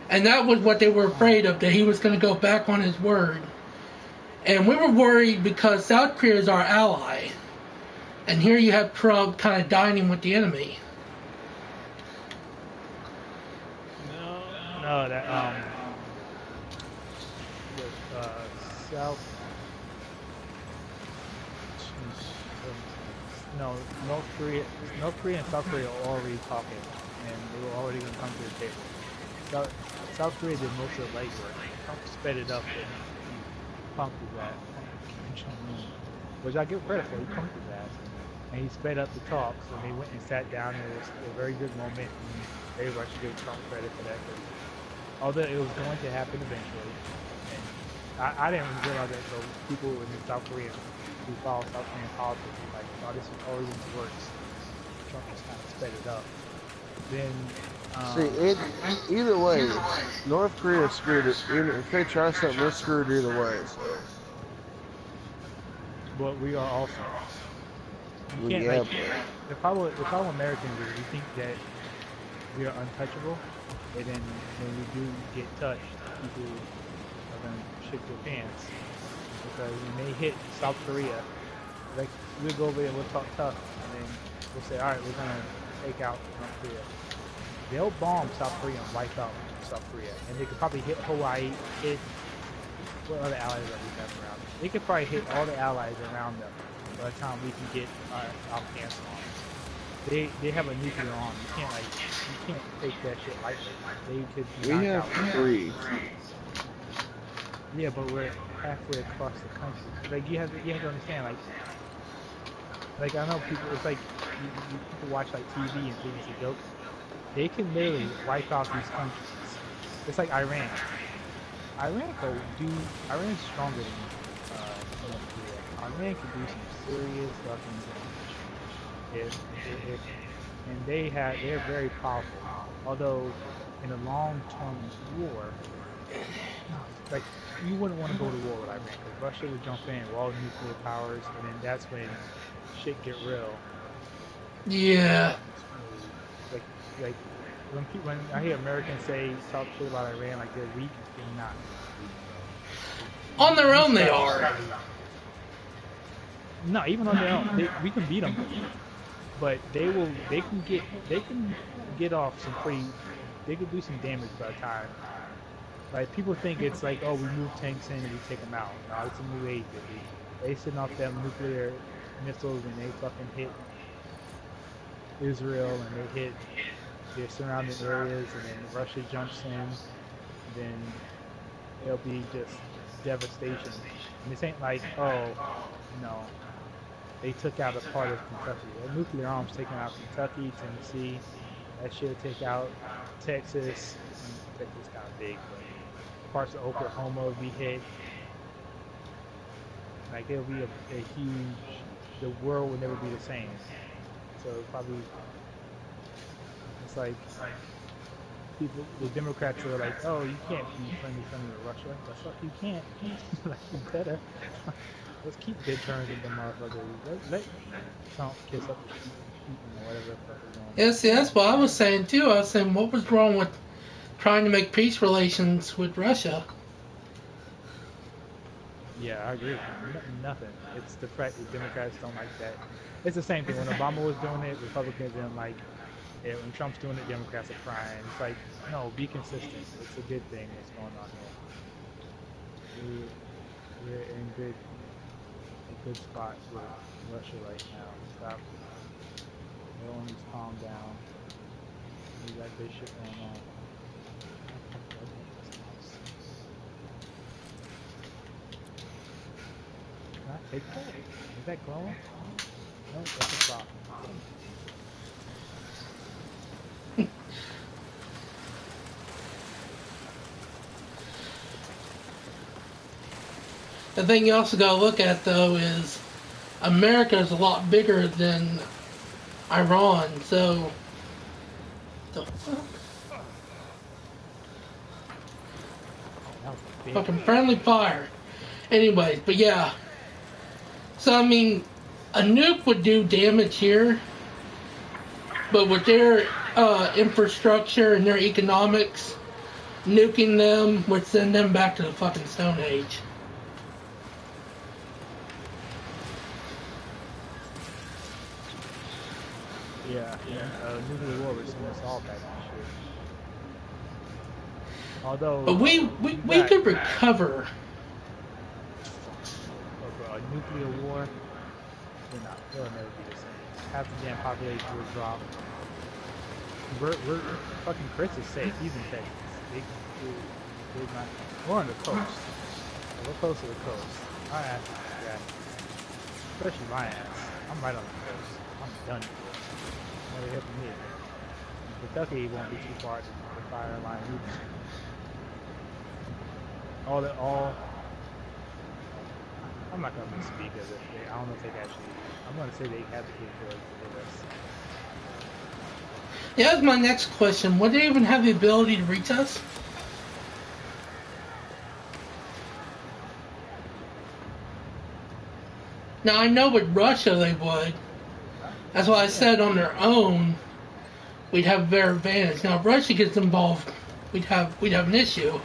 And that was what they were afraid of, that he was going to go back on his word. And we were worried because South Korea is our ally. And here you have Trump kind of dining with the enemy. No, that South. No, North Korea and South Korea are already talking, and they were already going to come to the table. South Korea did most of the legwork. Trump sped it up, and he punked his ass. Kim Jong-un, which I give credit for. He punked his ass, and he sped up the talks, and they went and sat down. And it was a very good moment, and everybody should give Trump credit for that. Although it was going to happen eventually, and I didn't realize that. So people in South Korea who follow South Korean politics were like, "Oh, this is always in the works." Trump just kind of sped it up. Then, See, either way, North Korea is screwed. If they try something, they're screwed either way. So. but we are also. You Well, can't yeah, like the problem with Americans is we think that we are untouchable, and then when we do get touched, people are gonna shit their pants because when they hit South Korea, like we'll go over there, we'll talk tough, and then we'll say, all right, we're gonna take out North Korea. They'll bomb South Korea and wipe out South Korea, and they could probably hit Hawaii, hit what other allies that we have around. They could probably hit all the allies around them by the time we can get our pants on. They have a nuclear arm. You can't take that shit lightly. They could We knock have out. 3. Yeah, but we're halfway across the country. Like you have to understand. Like I know people. It's like people watch like TV and think it's a joke. They can literally wipe out these countries. It's like Iran. Iran's stronger than North Korea. Iran can do some serious fucking damage. And they're very powerful. Although in a long-term war, like you wouldn't want to go to war with Iran because Russia would jump in with all nuclear powers, and then that's when shit get real. Yeah. Like when I hear Americans talk shit about Iran like they're weak, they're not. On their own, they are. No, even on their own, we can beat them, but they can get off some pretty. They could do some damage by the time. Like people think it's like, oh, we move tanks in and we take them out. No, it's a new age, baby. They send off them nuclear missiles and they fucking hit Israel and they hit their surrounding areas, and then Russia jumps in. Then there'll be just devastation. And this ain't like, oh, no, they took out a part of Kentucky. Their nuclear arms taking out Kentucky, Tennessee. That should take out Texas. Texas kind of big, but parts of Oklahoma will be hit. Like there'll be a huge. The world will never be the same. So probably it's like people, the Democrats are like, oh, you can't be friendly with Russia. The fuck you can't. Like you better. Let's keep good terms with the motherfuckers. Let Trump kiss up the Putin or whatever the fuck is going on. Yeah, see, that's what I was saying too. I was saying, what was wrong with trying to make peace relations with Russia? Yeah, I agree. Nothing. It's the fact that Democrats don't like that. It's the same thing. When Obama was doing it, Republicans didn't like it. When Trump's doing it, Democrats are crying. It's like, no, be consistent. It's a good thing that's going on here. We're in a good spot with Russia right now. Stop. Everyone needs to calm down. We got good shit going on. Can I take that? Is that glowing? No, that's a prop. The thing you also got to look at, though, is America is a lot bigger than Iran, so the fucking friendly fire. Anyways, but yeah. So I mean, a nuke would do damage here, but with their infrastructure and their economics, nuking them would send them back to the fucking Stone Age. Yeah, nuclear war would send us all back and shit. Although, but we could recover. For a nuclear war, it'll never be the same. Half the damn population will drop. We're fucking Chris is safe. He's in Texas. We're on the coast. We're close to the coast. Our ass is yeah. Especially my ass. I'm right on the coast. I'm done for. Never helping me. Kentucky won't be too far to the fire line either. I'm not gonna misspeak as if I don't know if they actually. I'm gonna say they have the capability to hit us. Yeah, that's my next question. Would they even have the ability to reach us? Now I know with Russia they would. That's why I said on their own. we'd have a better advantage. Now, if Russia gets involved, we'd have an issue.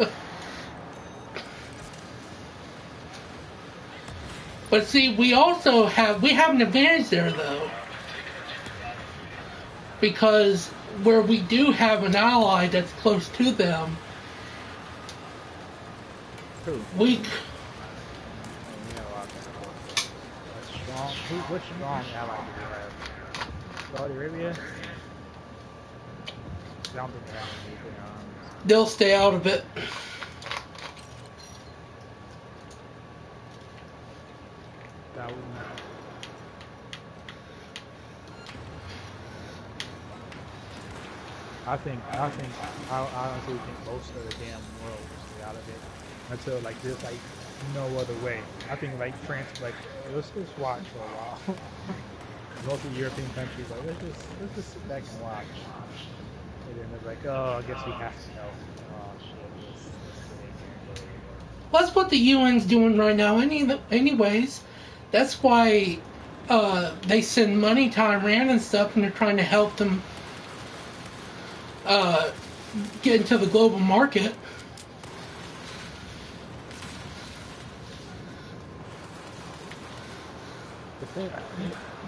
But see, we have an advantage there though, because where we do have an ally that's close to them, Who? we. Yeah, what strong ally do we have? Saudi Arabia? I don't think they have any nuclear arms. They'll stay out of it. That would not. I honestly think most of the damn world will stay out of it until like there's like no other way. I think like France, like let's just watch for a while. Most of the European countries like let's just sit back and watch. And then they're like, oh, I guess we have to know. Oh shit, let's get in here. Well, that's what the UN's doing right now. Anyways, that's why they send money to Iran and stuff, and they're trying to help them get into the global market. The thing,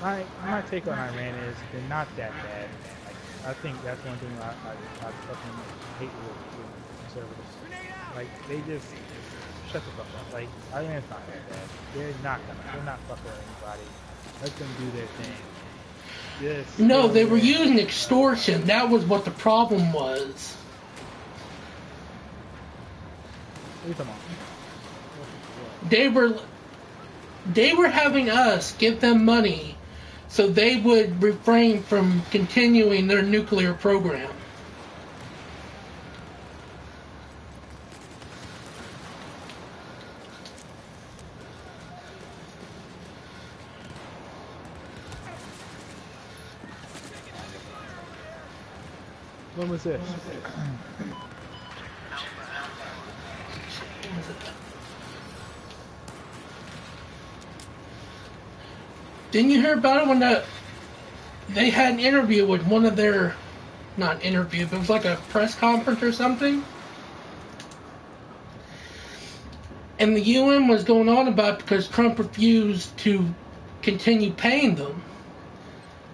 my take on Iran is they're not that bad. Like, I think that's one thing I fucking hate with conservatives. Like they just shut the fuck up. Like Iran's not that bad. They're not fucking with anybody. Let them do their thing. Yes. No, they were using extortion. That was what the problem was. What are you talking about? They were having us give them money so they would refrain from continuing their nuclear program. When was this? Didn't you hear about it when they had an interview with one of their, not interview, but it was like a press conference or something? And the UN was going on about it because Trump refused to continue paying them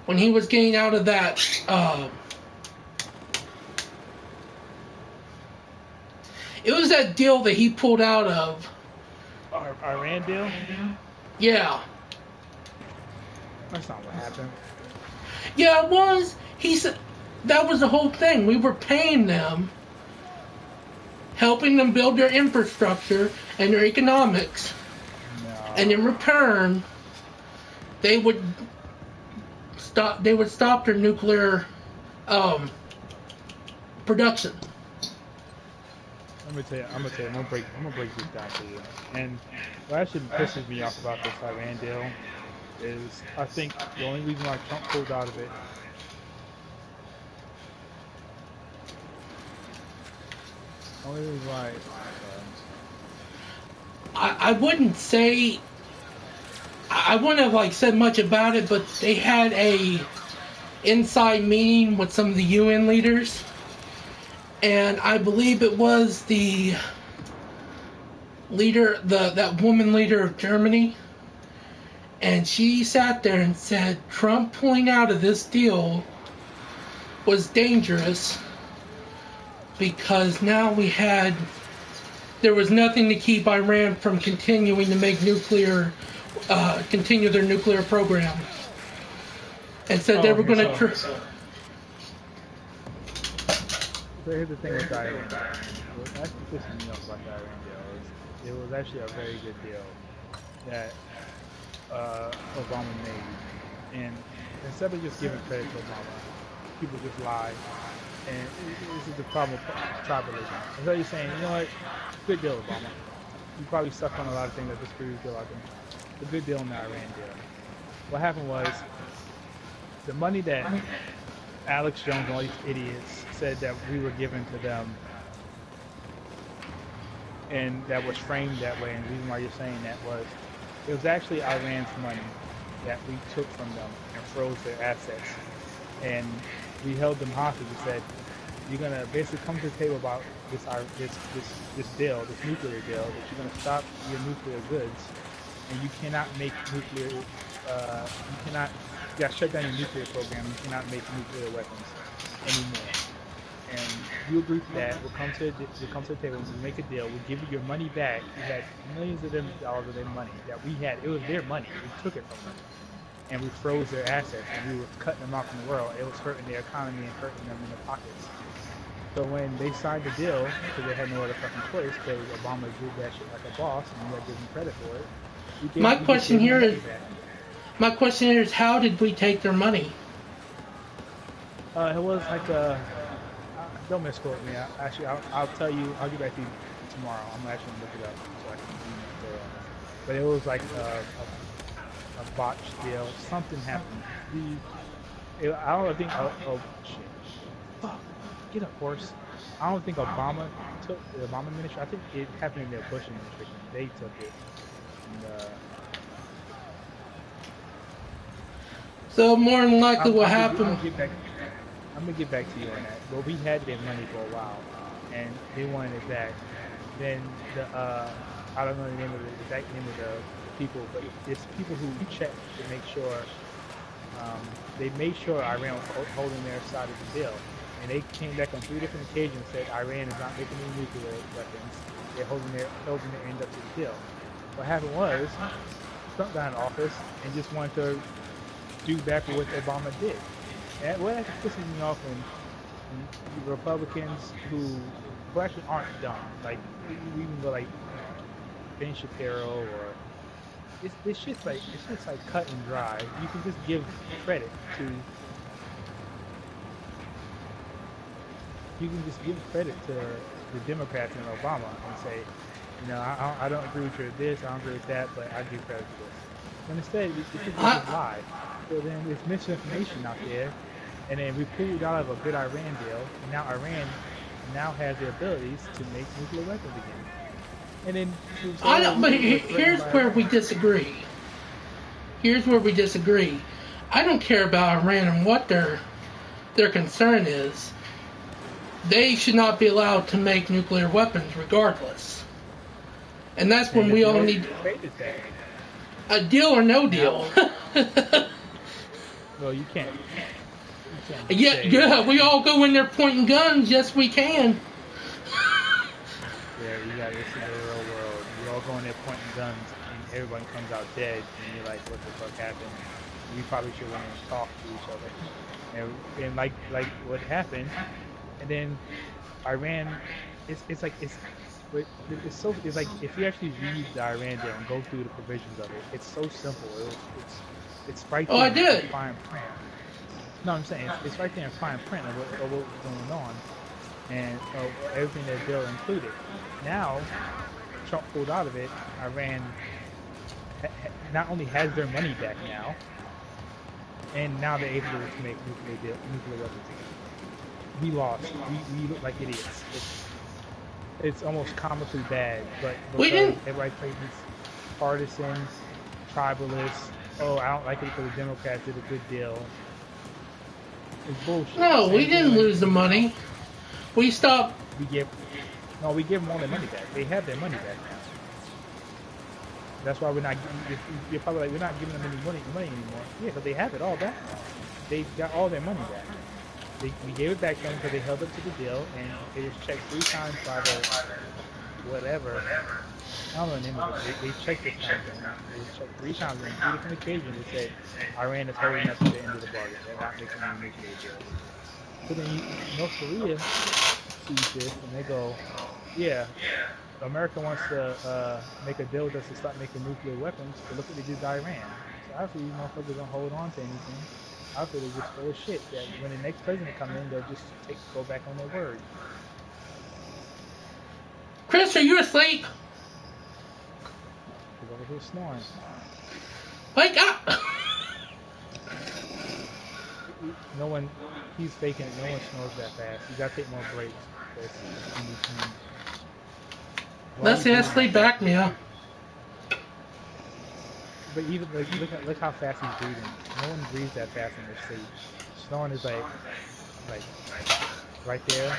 when he was getting out of that. It was that deal that he pulled out of. Iran deal? Yeah. That's not what happened. Yeah, it was. He said that was the whole thing. We were paying them, helping them build their infrastructure and their economics, No. and in return, they would stop their nuclear production. I'm gonna break this down for you. And what actually pisses me off about this Iran deal is I think the only reason why Trump pulled out of it I wouldn't say I wouldn't have said much about it, but they had a inside meeting with some of the UN leaders, and I believe it was the leader, that woman leader of Germany, and she sat there and said Trump pulling out of this deal was dangerous because now there was nothing to keep Iran from continuing to make continue their nuclear program, and said they were going to. So here's the thing with Iran. What actually pissing me off about the Iran deal is it was actually a very good deal that Obama made, and instead of just giving credit to Obama, people just lie, and this is the problem with tribalism. Instead of saying, you know what, good deal, Obama. You probably stuck on a lot of things that this pretty deal. I think the good deal in the Iran deal. What happened was the money that Alex Jones and all these idiots said that we were giving to them, and that was framed that way, and the reason why you're saying that was it was actually Iran's money that we took from them and froze their assets. And we held them hostage and said, you're gonna basically come to the table about this deal, this nuclear deal, that you're gonna stop your nuclear goods, and you cannot make nuclear. You cannot. You got to shut down your nuclear program. You cannot make nuclear weapons anymore. And you agree to that. We'll come to the table. We'll make a deal. We'll give you your money back. We had millions of dollars of their money that we had. It was their money. We took it from them, and we froze their assets, and we were cutting them off from the world. It was hurting their economy and hurting them in their pockets. So when they signed the deal, because they had no other fucking choice, because Obama did that shit like a boss, and we got to give him credit for it. My question here is, how did we take their money? It was like don't misquote me. I'll tell you. I'll get back to you tomorrow. I'm actually gonna look it up so I can give you an. But it was like a botched deal. Something happened. I don't think. Oh shit. Fuck. Get a horse. I don't think Obama took the Obama administration. I think it happened in the Bush administration. They took it. And, so more than likely, what happened? I'm gonna get back to you on that. But we had their money for a while, and they wanted it back. Then I don't know the exact name of the people, but it's people who checked to make sure. They made sure Iran was holding their side of the deal, and they came back on 3 different occasions and said Iran is not making any nuclear weapons. They're holding their end up to the deal. What happened was Trump got in office and just wanted to do back what Obama did. And what actually pisses me off when Republicans who actually aren't dumb, like we even go like Ben Shapiro or it's just like cut and dry. You can just give credit to the Democrats and Obama and say, you know, I don't agree with you with this, I don't agree with that, but I give credit to this. But instead, it's just a lie. So then there's misinformation out there, and then we pulled out of a good Iran deal, and now Iran has the abilities to make nuclear weapons again. And then but here's where we disagree. Here's where we disagree. I don't care about Iran and what their concern is. They should not be allowed to make nuclear weapons regardless. And that's when we all need a deal or no deal. Well, you can't. Yeah, we all go in there pointing guns. Yes, we can. Yeah, you got this in the real world. You all go in there pointing guns, and everyone comes out dead, and you're like, what the fuck happened? We probably should want to talk to each other. And like what happened, and then Iran, it's like if you actually read the Iran deal and go through the provisions of it, it's so simple. It's right there. Oh, I did. In fine print. No, I'm saying it's right there in fine print of what was going on, and everything that bill included. Now, Trump pulled out of it. Iran not only has their money back now, and now they're able to make nuclear weapons again. We lost. We look like idiots. It's almost comically bad, but everybody plays these partisans, tribalists. Oh, I don't like it because the Democrats did a good deal. It's bullshit. No, we didn't lose the money. We stopped. We give them all their money back. They have their money back now. That's why we're not. You're probably like, we're not giving them any money anymore. Yeah, but they have it all back now. They got all their money back. We gave it back to them because they held up to the deal, and it was checked 3 times by the whatever. I don't know the name of it. They checked this time. They checked 3 times on 3 different occasions. They said Iran is holding up to the end of the bargain. They're not making any nuclear deals. So then North Korea sees this and they go, yeah, America wants to make a deal with us to stop making nuclear weapons, but look what they did to Iran. So obviously these motherfuckers don't hold on to anything. Obviously they're just full of shit that when the next president comes in, they'll just go back on their word. Chris, are you asleep? He's over here snoring. Wake up! He's faking it. No one snores that fast. You gotta take more breaks. Let's see that sleep apnea. But even look how fast he's breathing. No one breathes that fast in their sleep. Snoring is like Like right there.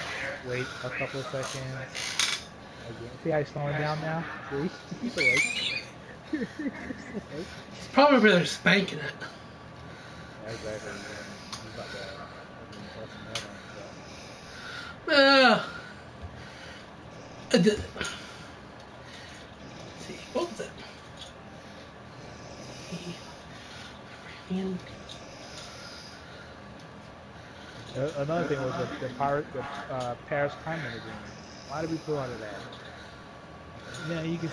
Wait a couple of seconds. Again. See how he's slowing down now? See? He's awake. He's awake. It's probably where they're spanking it. Yeah, exactly. He's about to fucking bust some head on himself. Let's see, what was that? Another thing was the Paris Climate Agreement. Why did we pull out of that? You know, you can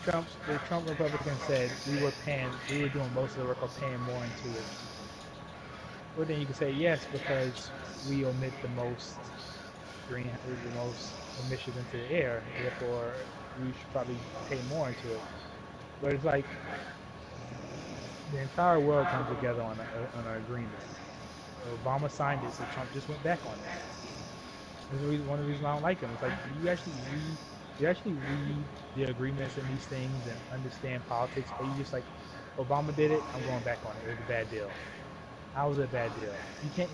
the Trump Republicans said we were doing most of the work of paying more into it. Well, then you can say yes because we emit the most emissions into the air. Therefore, we should probably pay more into it. But it's like the entire world comes together on an agreement. Obama signed it, so Trump just went back on that. This is one of the reasons I don't like him. It's like you actually read the agreements and these things and understand politics, or you just like Obama did it, I'm going back on it. It was a bad deal. How was it a bad deal? You can't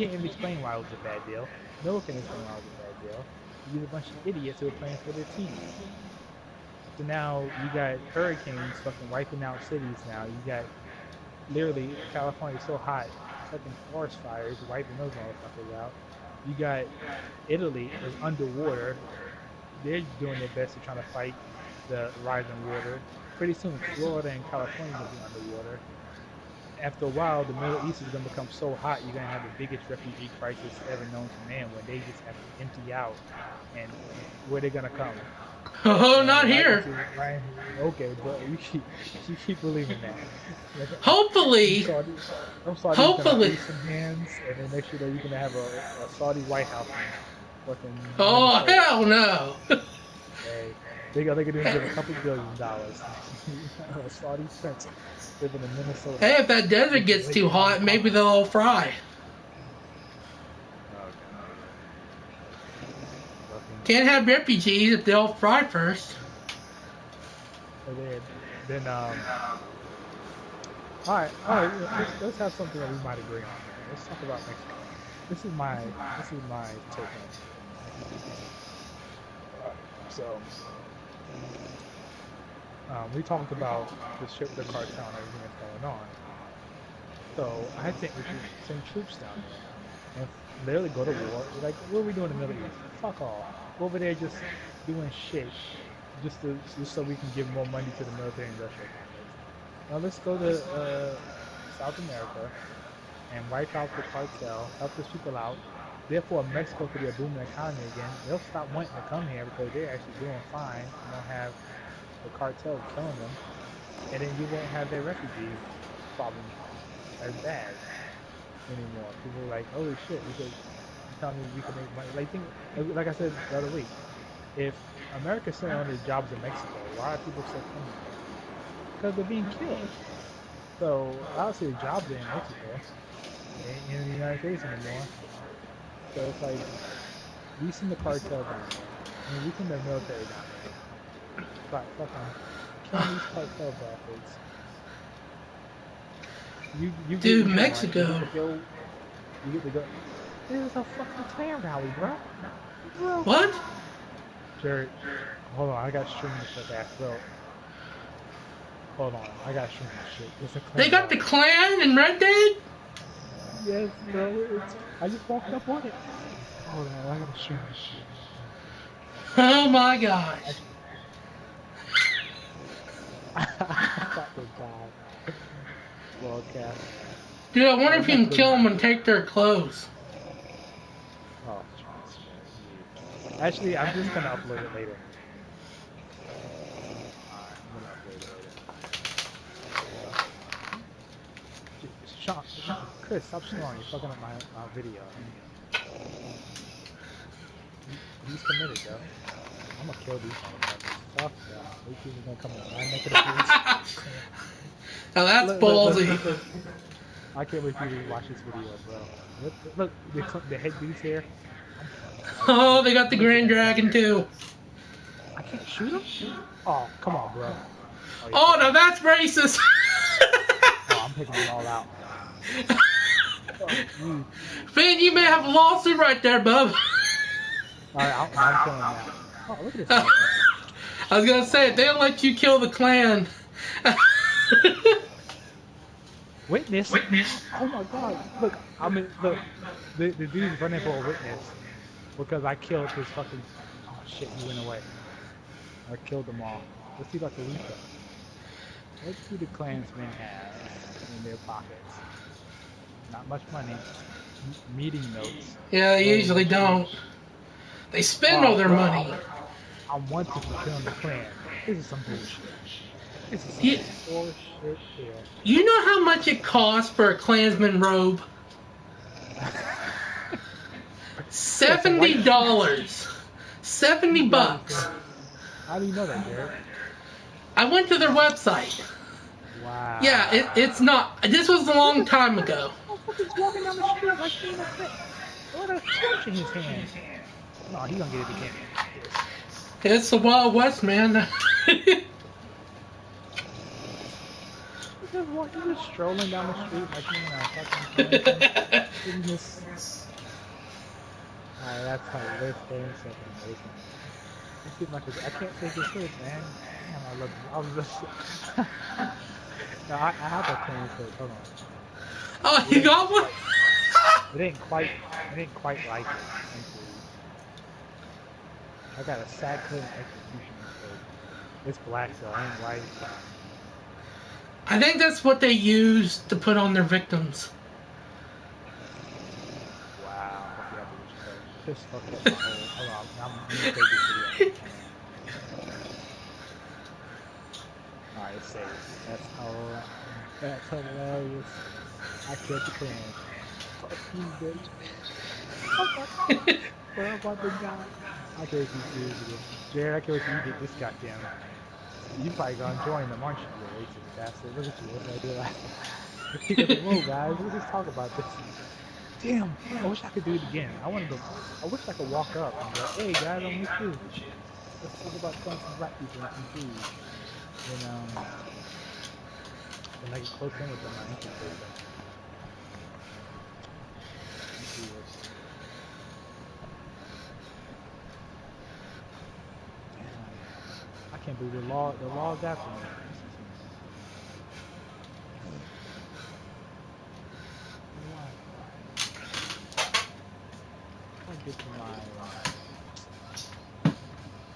even explain why it was a bad deal. No one can explain why it was a bad deal. You get a bunch of idiots who are playing for their team. So now you got hurricanes fucking wiping out cities now. You got literally California so hot, fucking forest fires wiping those motherfuckers out. You got Italy is underwater. They're doing their best to try to fight the rising water. Pretty soon Florida and California will be underwater. After a while, the Middle East is going to become so hot, you're going to have the biggest refugee crisis ever known to man when they just have to empty out. And where they're going to come? Oh, not here. Right? Okay, but you keep believing that. Hopefully. Hopefully. Some hands, and then next year you're going to have a Saudi White House. Fucking oh, hell no. Hey, they could even give a couple $1 billion. A Saudi prince living in Minnesota. Hey, if that desert gets too hot, maybe they'll all fry. Can't have refugees if they all fry first. Then all right. Let's have something that we might agree on. Let's talk about Mexico. This is my take on it. So, we talked about the cartel and everything that's going on. So I think we should send troops down there and literally go to war. Like, what are we doing in the Middle East? Fuck off. Go over there just doing shit, just so we can give more money to the military industrial complex. Now let's go to South America and wipe out the cartel, help those people out. Therefore, Mexico could be a booming economy again. They'll stop wanting to come here because they're actually doing fine. You don't have the cartel killing them, and then you won't have their refugee problem as bad anymore. People are like, holy shit, you tell me we can make money. Like I said the other week, if America's sending all these jobs in Mexico, why are people still coming? Because they're being killed. So obviously the jobs are in Mexico, ain't in the United States anymore. So it's like, we send the cartel down there. I mean, we send the military down there. Fuck them. Killing these cartel bastards. You Dude, get Mexico. You get to go. This is a fucking Klan rally, bro. What? Jared, hold on. I got streaming this ass, bro. Hold on. I got streaming this shit. It's a Klan They got rally. the Klan in Red Dead? Yes, bro. I just walked up on it. Hold on. I gotta stream this shit. Oh my gosh. Broadcast. Dude, I wonder if you can kill them and take their clothes. Oh, actually, I'm just gonna upload it later. I'm gonna upload it later. Sean, Chris, stop snoring. You're fucking up my video. He's committed, though. I'm gonna kill these motherfuckers. Fuck that. These people gonna come in my neck of the woods. Now that's ballsy. I can't wait for you to watch this video, bro. Look, the head dude's here. Oh, they got the Grand Dragon too. I can't shoot him? Oh, come on, bro. Oh, now that's racist. Oh, I'm picking them all out. Fuck you. Man, you may have a lawsuit right there, bub. Alright, I'm killing him now. Oh, look at this motherfucker. I was gonna say, if they don't let you kill the clan. Witness? Oh my god. Look, I'm in, look. The dude's running for a witness because I killed his fucking. Oh shit, he went away. I killed them all. Let's see about the repo. What do the clansmen have in their pockets? Not much money. Meeting notes. Yeah, they usually don't. They spend all their money. I'm wanted for killing the clan. This is some bullshit. This is some You, bullshit here. you know how much it costs for a Klansman robe? $70. $70. How do you know that, Jared? I went to their website. Wow. Yeah, it's not. This was a long time ago. Motherfucker's walking down the street like he in a fit. What a torch in his hand. No, he gonna get it again. It's the Wild West, man. He's just strolling down the street like he in a fucking this. Alright, that's how we're staying second. It seems like I can't take this hit, man. Damn, I was just. No, I have a clean foot. Hold on. Oh, you got one? It ain't quite like it. Thankfully. I got a sad clean execution code. It's black though, I ain't white. I think that's what they use to put on their victims. Wow. Okay, I just fucked up my whole. Hold on, I'm gonna take this video. Alright, it's safe. That's hilarious. I killed the clan. Fuck you, bitch. Where about the guy? I can't be serious again. Jared, I can't wait till you get this goddamn. You probably gonna join them, aren't you, you racist bastard? Look at you, what did I do last time? Pick up the road, guys. Let's just talk about this. Damn, I wish I could do it again. I wish I could walk up and go, hey guys, I'm with you. Let's talk about killing some black people and some Jews. And I get close in with them, I infiltrate them. Let's see this. Damn. I can't believe the law is after me. I'll get to my